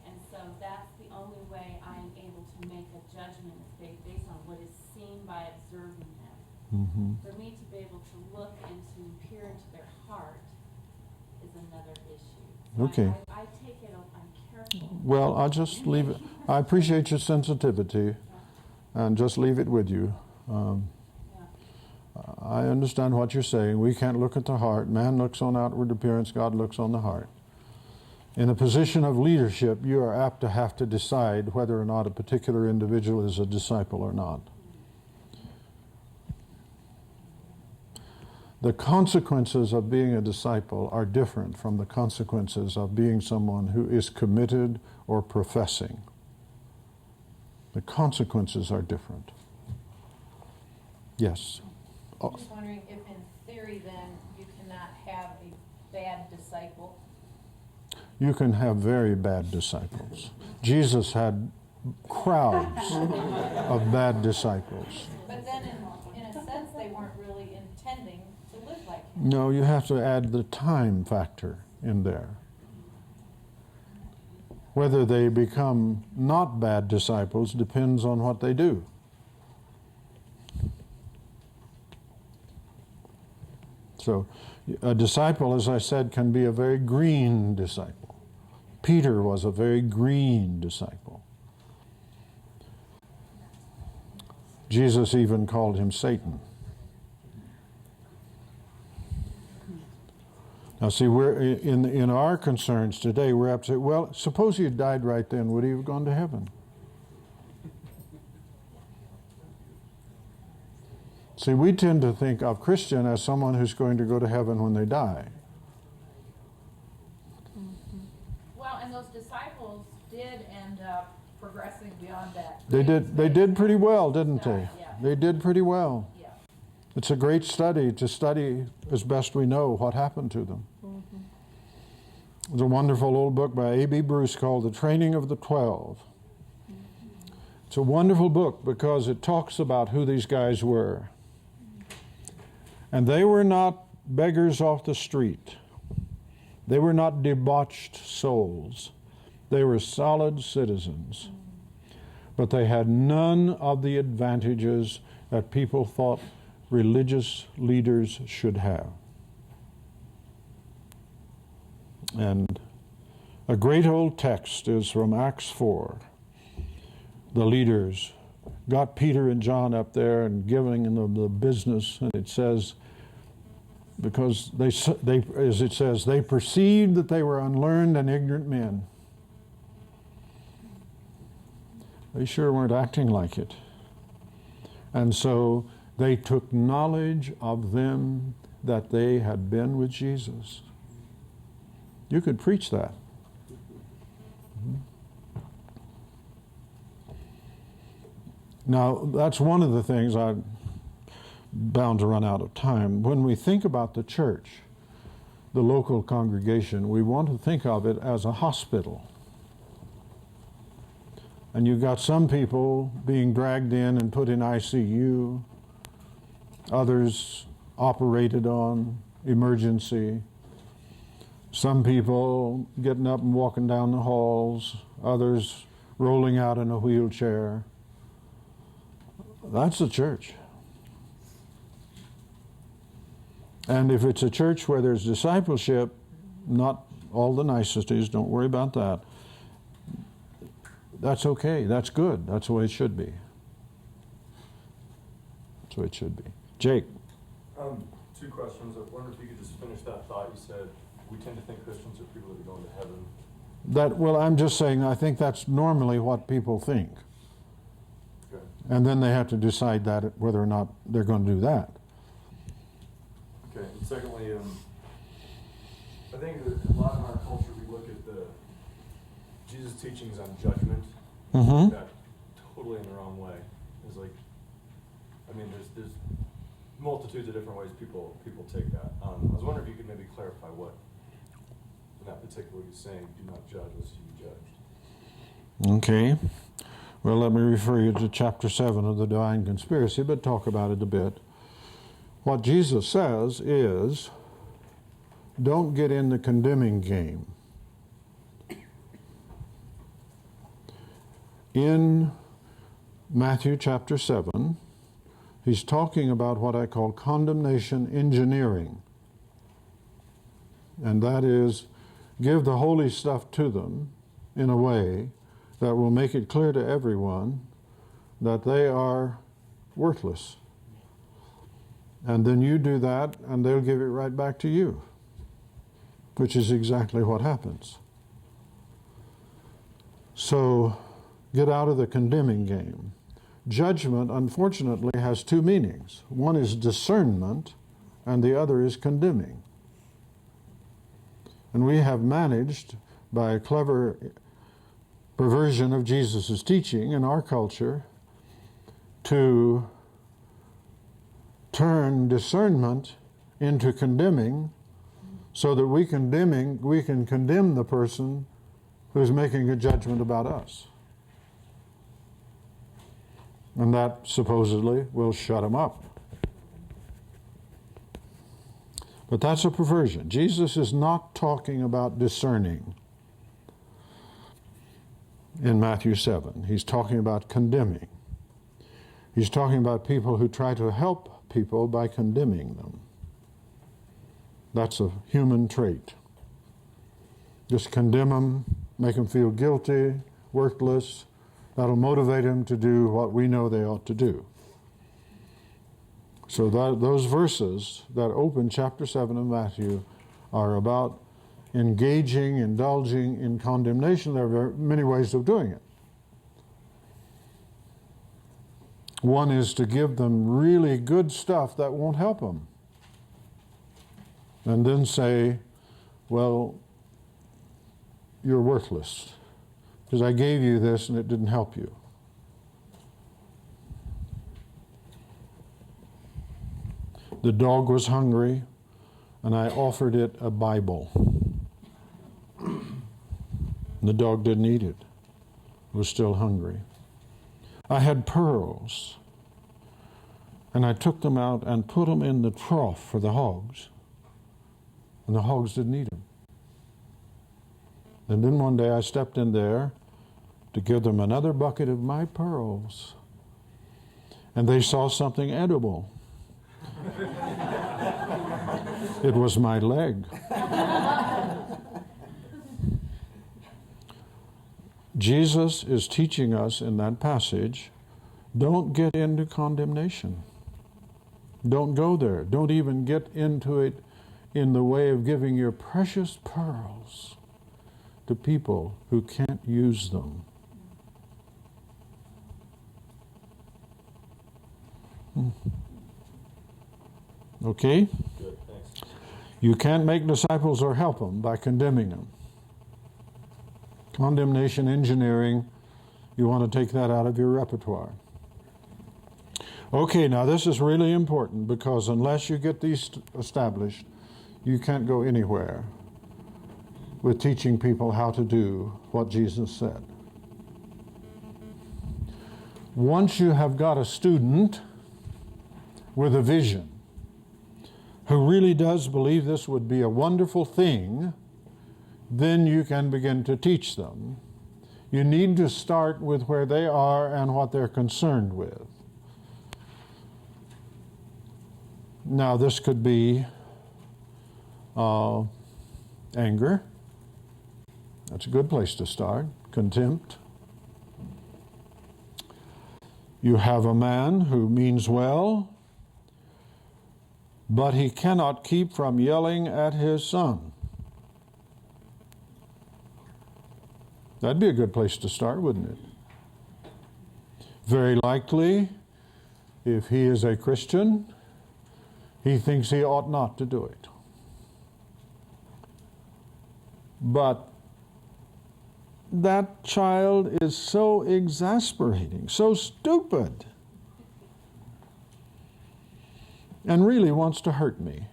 And so that's the only way I'm able to make a judgment of faith based on what is seen by observing them. Mm-hmm. For me to be able to look and to peer into their heart is another issue. So Okay. I take it, I'm careful. Well, I'll just leave it. I appreciate your sensitivity, and just leave it with you. I understand what you're saying. We can't look at the heart. Man looks on outward appearance, God looks on the heart. In a position of leadership, you are apt to have to decide whether or not a particular individual is a disciple or not. The consequences of being a disciple are different from the consequences of being someone who is committed or professing. The consequences are different. Yes? I'm just wondering if in theory then you cannot have a bad disciple. You can have very bad disciples. Jesus had crowds of bad disciples. But then in a sense they weren't really intending to live like him. No, you have to add the time factor in there. Whether they become not bad disciples depends on what they do. So a disciple, as I said, can be a very green disciple. Peter was a very green disciple. Jesus even called him Satan. Now see, we're in our concerns today, we're apt to say, well, suppose he had died right then, would he have gone to heaven? See, we tend to think of Christian as someone who's going to go to heaven when they die. Well, and those disciples did end up progressing beyond that. They did pretty well, didn't they? Yeah. They did pretty well. Yeah. It's a great study to study as best we know what happened to them. There's a wonderful old book by A.B. Bruce called The Training of the 12. It's a wonderful book because it talks about who these guys were. And they were not beggars off the street. They were not debauched souls. They were solid citizens. But they had none of the advantages that people thought religious leaders should have. And a great old text is from Acts 4. The leaders got Peter and John up there and giving them the business, and it says, because they, as it says, they perceived that they were unlearned and ignorant men. They sure weren't acting like it. And so they took knowledge of them that they had been with Jesus. You could preach that. Now, that's one of the things I'm bound to run out of time. When we think about the church, the local congregation, we want to think of it as a hospital. And you've got some people being dragged in and put in ICU, others operated on, emergency, some people getting up and walking down the halls, others rolling out in a wheelchair. That's the church. And if it's a church where there's discipleship, not all the niceties, don't worry about that. That's okay, that's good, that's the way it should be. That's the way it should be. Jake. Two questions. I wonder if you could just finish that thought. You said we tend to think Christians are people that are going to heaven. Well, I'm just saying I think that's normally what people think. Okay. And then they have to decide that whether or not they're going to do that. Okay. And secondly, I think that a lot in our culture we look at the Jesus' teachings on judgment that totally in the wrong way. It's like, I mean, there's multitudes of different ways people take that. I was wondering if you could maybe clarify what, in that particular, he's saying, do not judge lest you be judged. Okay. Well, let me refer you to chapter 7 of the Divine Conspiracy, but talk about it a bit. What Jesus says is, don't get in the condemning game. In Matthew chapter 7, he's talking about what I call condemnation engineering. And that is, give the holy stuff to them in a way that will make it clear to everyone that they are worthless. And then you do that, and they'll give it right back to you, which is exactly what happens. So, get out of the condemning game. Judgment, unfortunately, has two meanings. One is discernment, and the other is condemning. And we have managed, by a clever perversion of Jesus' teaching in our culture, to turn discernment into condemning, so that we can condemn the person who's making a judgment about us. And that supposedly will shut them up. But that's a perversion. Jesus is not talking about discerning in Matthew 7. He's talking about condemning. He's talking about people who try to help people by condemning them. That's a human trait. Just condemn them, make them feel guilty, worthless. That'll motivate them to do what we know they ought to do. So those verses that open chapter 7 of Matthew are about engaging, indulging in condemnation. There are many ways of doing it. One is to give them really good stuff that won't help them. And then say, well, you're worthless, because I gave you this and it didn't help you. The dog was hungry, and I offered it a Bible. The dog didn't eat it. It was still hungry. I had pearls, and I took them out and put them in the trough for the hogs, and the hogs didn't eat them. And then one day I stepped in there to give them another bucket of my pearls, and they saw something edible. It was my leg. Jesus is teaching us in that passage, don't get into condemnation. Don't go there. Don't even get into it in the way of giving your precious pearls to people who can't use them. Okay? Good, thanks. You can't make disciples or help them by condemning them. Condemnation engineering, you want to take that out of your repertoire. Okay, now this is really important, because unless you get these established, you can't go anywhere with teaching people how to do what Jesus said. Once you have got a student with a vision who really does believe this would be a wonderful thing, then you can begin to teach them. You need to start with where they are and what they're concerned with. Now, this could be anger. That's a good place to start. Contempt. You have a man who means well, but he cannot keep from yelling at his son. That'd be a good place to start, wouldn't it? Very likely, if he is a Christian, he thinks he ought not to do it. But that child is so exasperating, so stupid, and really wants to hurt me.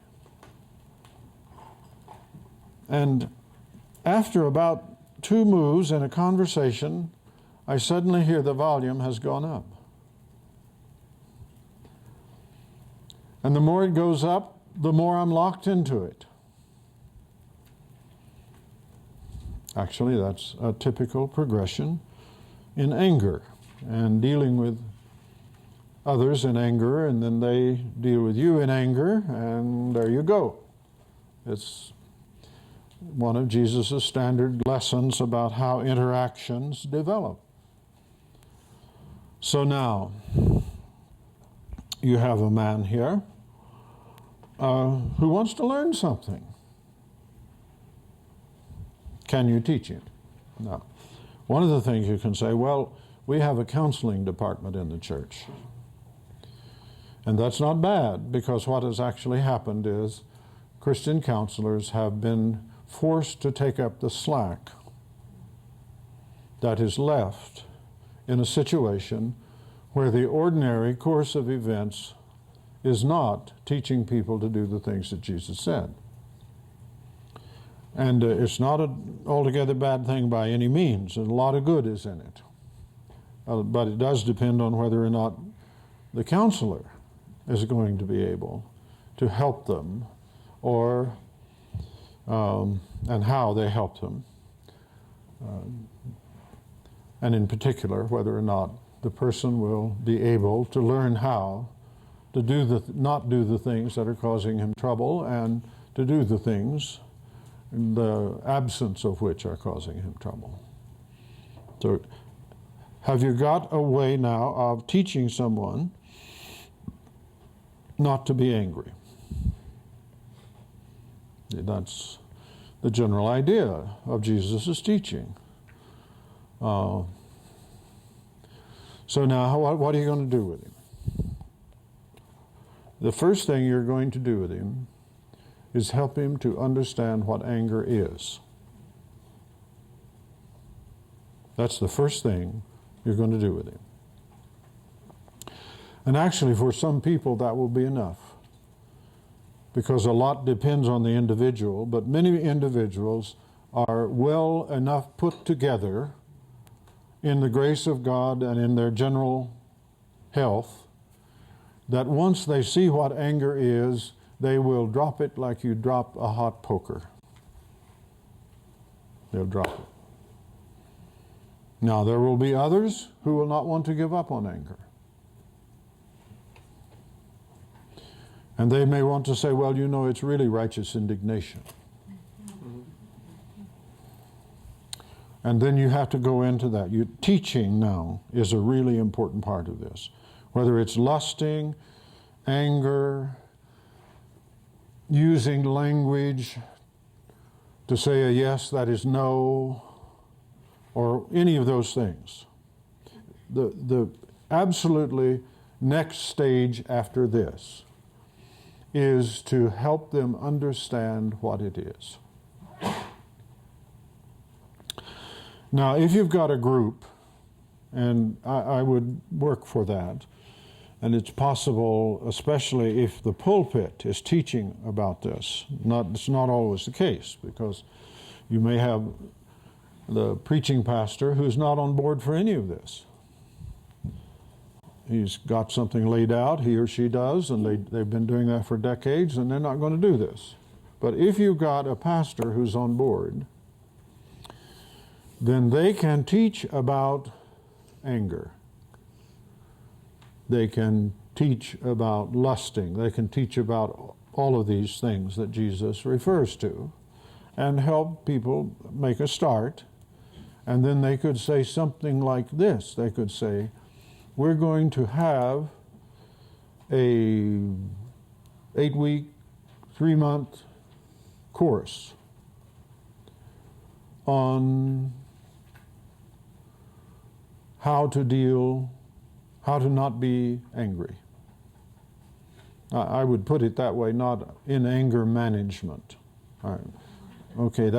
And after about 2 moves in a conversation, I suddenly hear the volume has gone up. And the more it goes up, the more I'm locked into it. Actually, that's a typical progression in anger and dealing with others in anger, and then they deal with you in anger, and there you go. It's one of Jesus' standard lessons about how interactions develop. So now, you have a man here who wants to learn something. Can you teach it? No. One of the things you can say, well, we have a counseling department in the church. And that's not bad, because what has actually happened is Christian counselors have been forced to take up the slack that is left in a situation where the ordinary course of events is not teaching people to do the things that Jesus said. And it's not an altogether bad thing by any means. A lot of good is in it. But it does depend on whether or not the counselor is going to be able to help them, or and how they help them. And in particular, whether or not the person will be able to learn how to do not do the things that are causing him trouble, and to do the things in the absence of which are causing him trouble. So, have you got a way now of teaching someone not to be angry? That's the general idea of Jesus' teaching. So now, what are you going to do with him? The first thing you're going to do with him is help him to understand what anger is. That's the first thing you're going to do with him. And actually, for some people, that will be enough, because a lot depends on the individual, but many individuals are well enough put together in the grace of God and in their general health that once they see what anger is, they will drop it like you drop a hot poker. They'll drop it. Now, there will be others who will not want to give up on anger. And they may want to say, well, you know, it's really righteous indignation. And then you have to go into that. Teaching now is a really important part of this. Whether it's lusting, anger, using language to say a yes that is no, or any of those things. The absolutely next stage after this is to help them understand what it is. Now, if you've got a group, and I would work for that, and it's possible, especially if the pulpit is teaching about this. It's not always the case, because you may have the preaching pastor who's not on board for any of this. He's got something laid out, he or she does, and they've been doing that for decades, and they're not going to do this. But if you've got a pastor who's on board, then they can teach about anger. They can teach about lusting. They can teach about all of these things that Jesus refers to, and help people make a start. And then they could say something like this. They could say, we're going to have a 8-week, 3-month course on how to not be angry. I would put it that way, not in anger management. All right. Okay,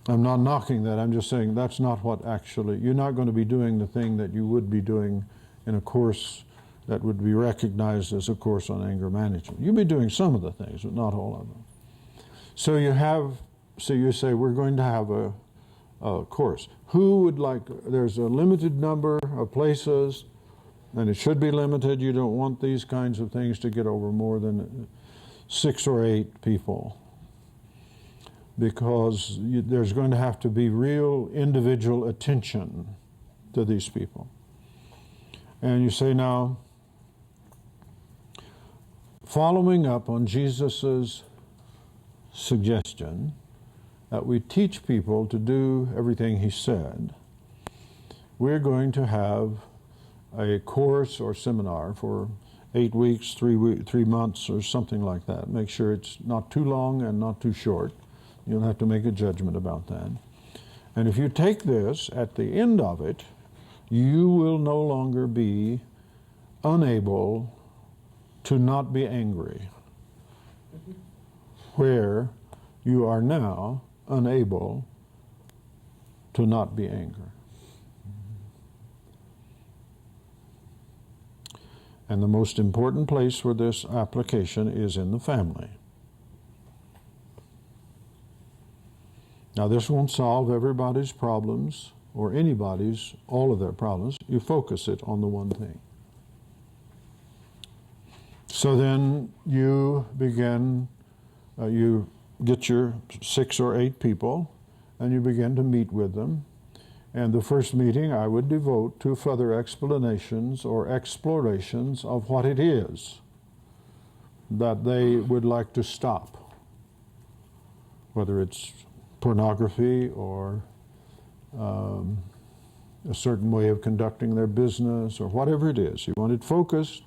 I'm not knocking that, I'm just saying that's not what actually, you're not going to be doing the thing that you would be doing in a course that would be recognized as a course on anger management. You'll be doing some of the things, but not all of them. So you say, we're going to have a course. Who would like, there's a limited number of places, and it should be limited. You don't want these kinds of things to get over more than 6 or 8 people, because there's going to have to be real individual attention to these people. And you say, now, following up on Jesus' suggestion that we teach people to do everything he said, we're going to have a course or seminar for 8 weeks, 3 months, or something like that. Make sure it's not too long and not too short. You'll have to make a judgment about that. And if you take this, at the end of it, you will no longer be unable to not be angry, where you are now unable to not be angry. And the most important place for this application is in the family. Now, this won't solve everybody's problems or anybody's, all of their problems. You focus it on the one thing. So then you begin, you get your 6 or 8 people, and you begin to meet with them. And the first meeting I would devote to further explanations or explorations of what it is that they would like to stop, whether it's pornography or a certain way of conducting their business or whatever it is. You want it focused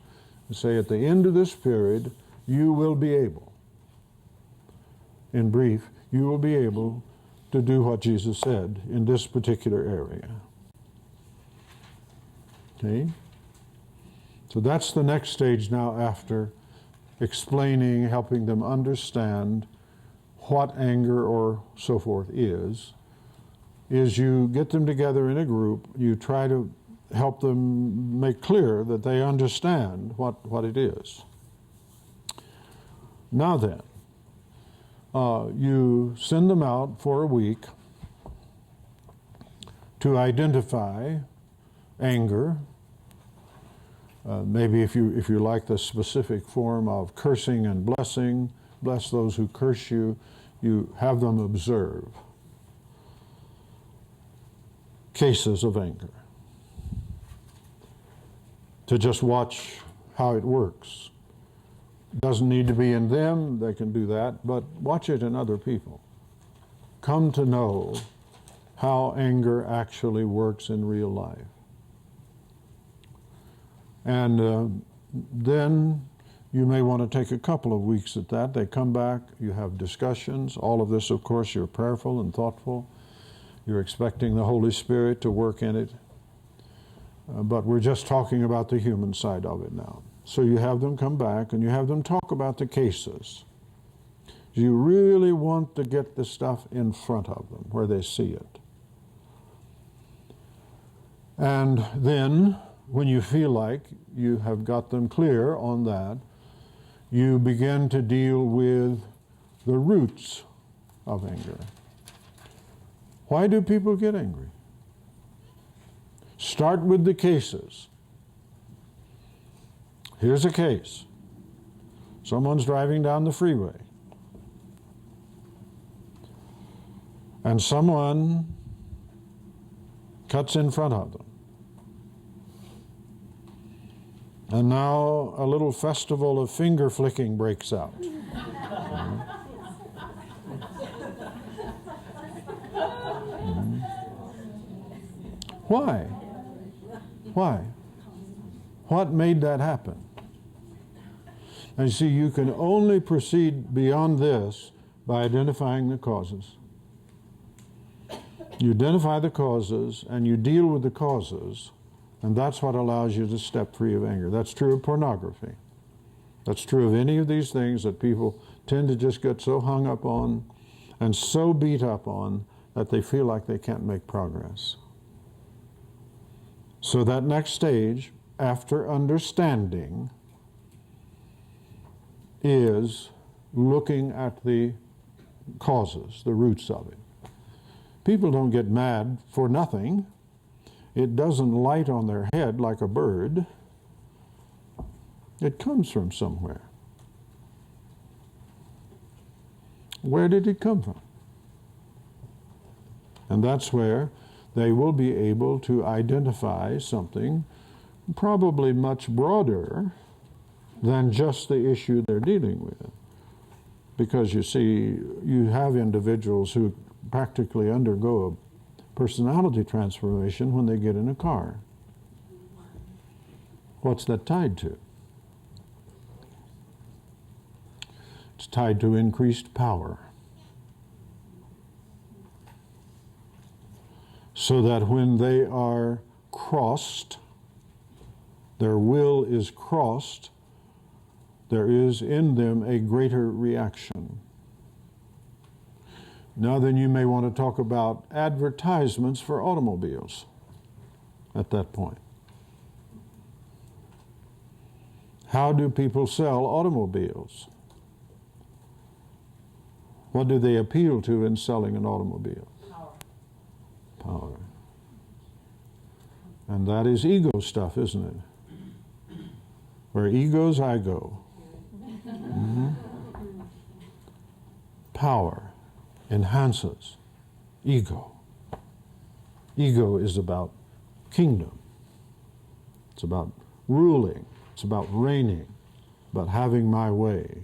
and say, at the end of this period, you will be able, in brief, you will be able to do what Jesus said in this particular area. Okay? So that's the next stage now, after explaining, helping them understand what anger or so forth is you get them together in a group, you try to help them make clear that they understand what it is. Now then, you send them out for a week to identify anger. Maybe if you like the specific form of cursing and blessing, bless those who curse you, you have them observe cases of anger. To just watch how it works. Doesn't need to be in them, they can do that, but watch it in other people. Come to know how anger actually works in real life. And then you may want to take a couple of weeks at that. They come back, you have discussions. All of this, of course, you're prayerful and thoughtful. You're expecting the Holy Spirit to work in it. But we're just talking about the human side of it now. So you have them come back and you have them talk about the cases. You really want to get the stuff in front of them where they see it. And then, when you feel like you have got them clear on that, you begin to deal with the roots of anger. Why do people get angry? Start with the cases. Here's a case. Someone's driving down the freeway. And someone cuts in front of them. And now a little festival of finger flicking breaks out. Why? Why? What made that happen? And see, you can only proceed beyond this by identifying the causes. You identify the causes and you deal with the causes, and that's what allows you to step free of anger. That's true of pornography. That's true of any of these things that people tend to just get so hung up on and so beat up on that they feel like they can't make progress. So that next stage, after understanding, is looking at the causes, the roots of it. People don't get mad for nothing. It doesn't light on their head like a bird. It comes from somewhere. Where did it come from? And that's where they will be able to identify something probably much broader than just the issue they're dealing with. Because you see, you have individuals who practically undergo a personality transformation when they get in a car. What's that tied to? It's tied to increased power. So that when they are crossed, their will is crossed, there is in them a greater reaction. Now then, you may want to talk about advertisements for automobiles at that point. How do people sell automobiles? What do they appeal to in selling an automobile? Power. And that is ego stuff, isn't it? Where egos, I go. Mm-hmm. Power enhances ego. Ego is about kingdom. It's about ruling. It's about reigning, about having my way.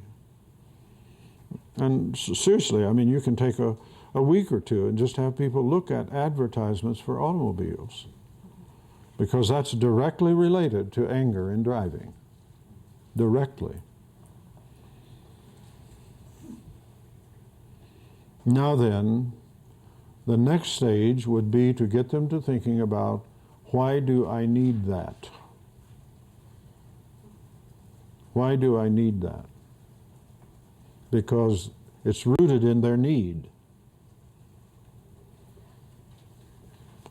And seriously, I mean, you can take a week or two and just have people look at advertisements for automobiles, because that's directly related to anger in driving. Directly. Now then, the next stage would be to get them to thinking about, why do I need that? Why do I need that? Because it's rooted in their need.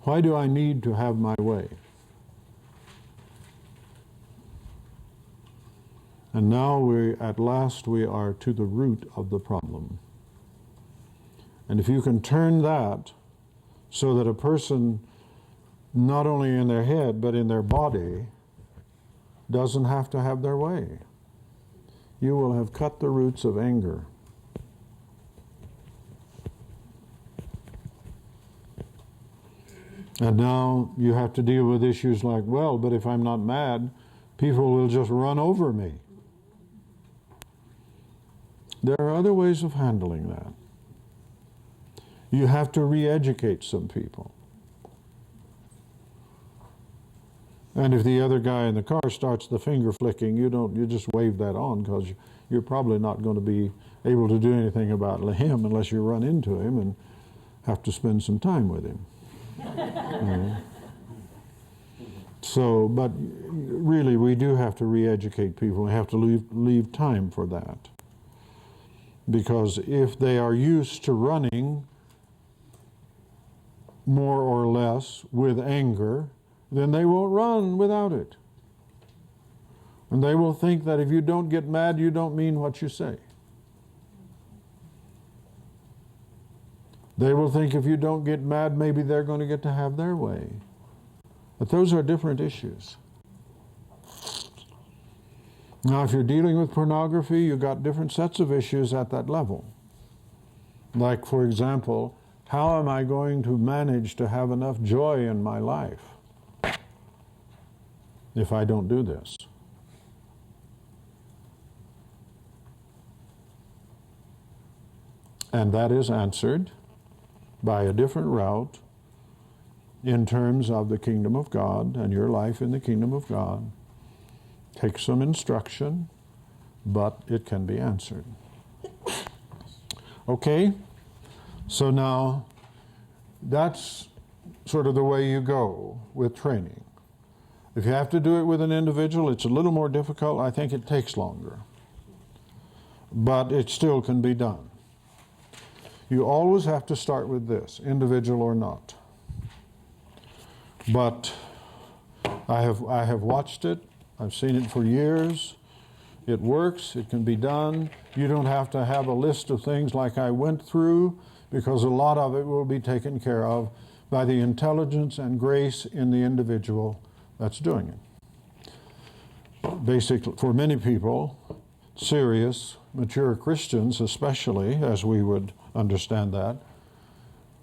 Why do I need to have my way? And now at last we are to the root of the problem. And if you can turn that so that a person, not only in their head but in their body, doesn't have to have their way, you will have cut the roots of anger. And now you have to deal with issues like, well, but if I'm not mad, people will just run over me. There are other ways of handling that. You have to re-educate some people. And if the other guy in the car starts the finger flicking, you just wave that on, because you're probably not going to be able to do anything about him unless you run into him and have to spend some time with him. So, but really we do have to re-educate people. We have to leave time for that. Because if they are used to running more or less with anger, then they won't run without it. And they will think that if you don't get mad, you don't mean what you say. They will think if you don't get mad, maybe they're going to get to have their way. But those are different issues. Now, if you're dealing with pornography, you've got different sets of issues at that level. Like, for example, how am I going to manage to have enough joy in my life if I don't do this? And that is answered by a different route in terms of the kingdom of God and your life in the kingdom of God. Take some instruction, but it can be answered. Okay? So now, that's sort of the way you go with training. If you have to do it with an individual, it's a little more difficult. I think it takes longer. But it still can be done. You always have to start with this, individual or not. But I have watched it. I've seen it for years. It works. It can be done. You don't have to have a list of things like I went through, because a lot of it will be taken care of by the intelligence and grace in the individual that's doing it. Basically, for many people, serious, mature Christians especially, as we would understand that,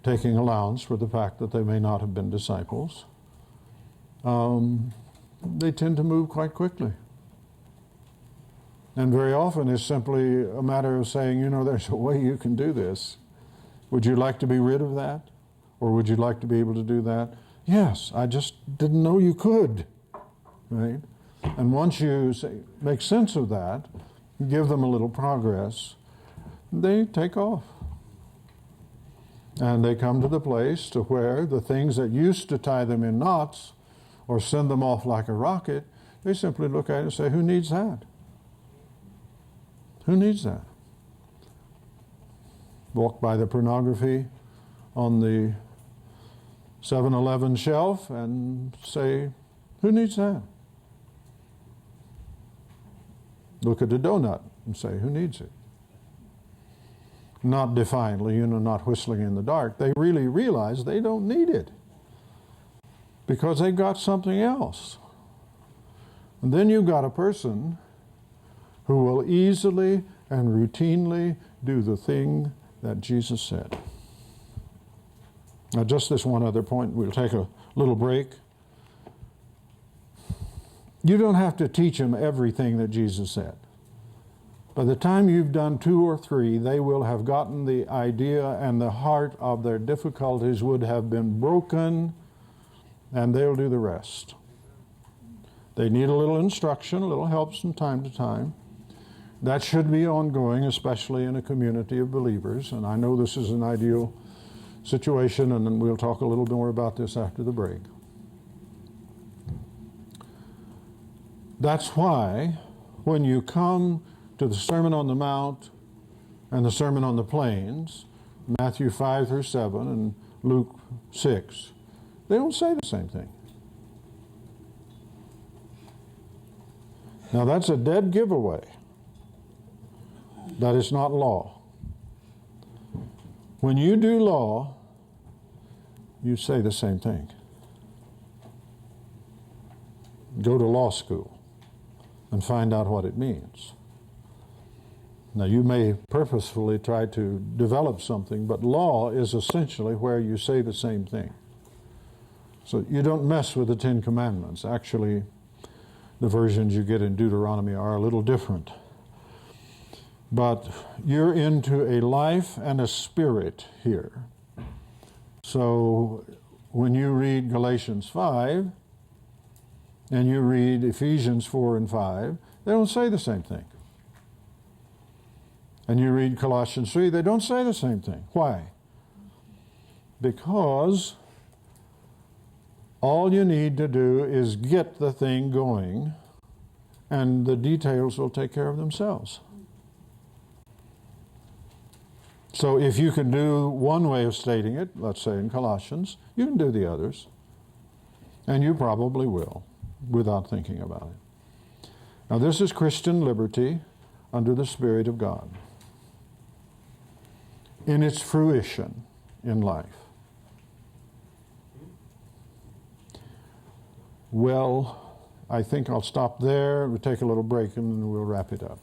taking allowance for the fact that they may not have been disciples, they tend to move quite quickly. And very often it's simply a matter of saying, you know, there's a way you can do this. Would you like to be rid of that? Or would you like to be able to do that? Yes, I just didn't know you could. Right? And once you make sense of that, give them a little progress, they take off. And they come to the place to where the things that used to tie them in knots or send them off like a rocket, they simply look at it and say, who needs that? Who needs that? Walk by the pornography on the 7-Eleven shelf and say, who needs that? Look at a donut and say, who needs it? Not defiantly, not whistling in the dark. They really realize they don't need it because they've got something else. And then you've got a person who will easily and routinely do the thing that Jesus said. Now, just this one other point, we'll take a little break. You don't have to teach them everything that Jesus said. By the time you've done 2 or 3, they will have gotten the idea, and the heart of their difficulties would have been broken, and they'll do the rest. They need a little instruction, a little help from time to time. That should be ongoing, especially in a community of believers. And I know this is an ideal situation, and then we'll talk a little more about this after the break. That's why when you come to the Sermon on the Mount and the Sermon on the Plains, Matthew 5 through 7 and Luke 6, they don't say the same thing. Now that's a dead giveaway. That is not law. When you do law, you say the same thing. Go to law school and find out what it means. Now, you may purposefully try to develop something, but law is essentially where you say the same thing. So you don't mess with the 10 Commandments. Actually, the versions you get in Deuteronomy are a little different. But you're into a life and a spirit here. So when you read Galatians 5 and you read Ephesians 4 and 5, they don't say the same thing. And you read Colossians 3, they don't say the same thing. Why? Because all you need to do is get the thing going, and the details will take care of themselves. So if you can do one way of stating it, let's say in Colossians, you can do the others. And you probably will, without thinking about it. Now this is Christian liberty under the Spirit of God in its fruition in life. Well, I think I'll stop there. We'll take a little break and then we'll wrap it up.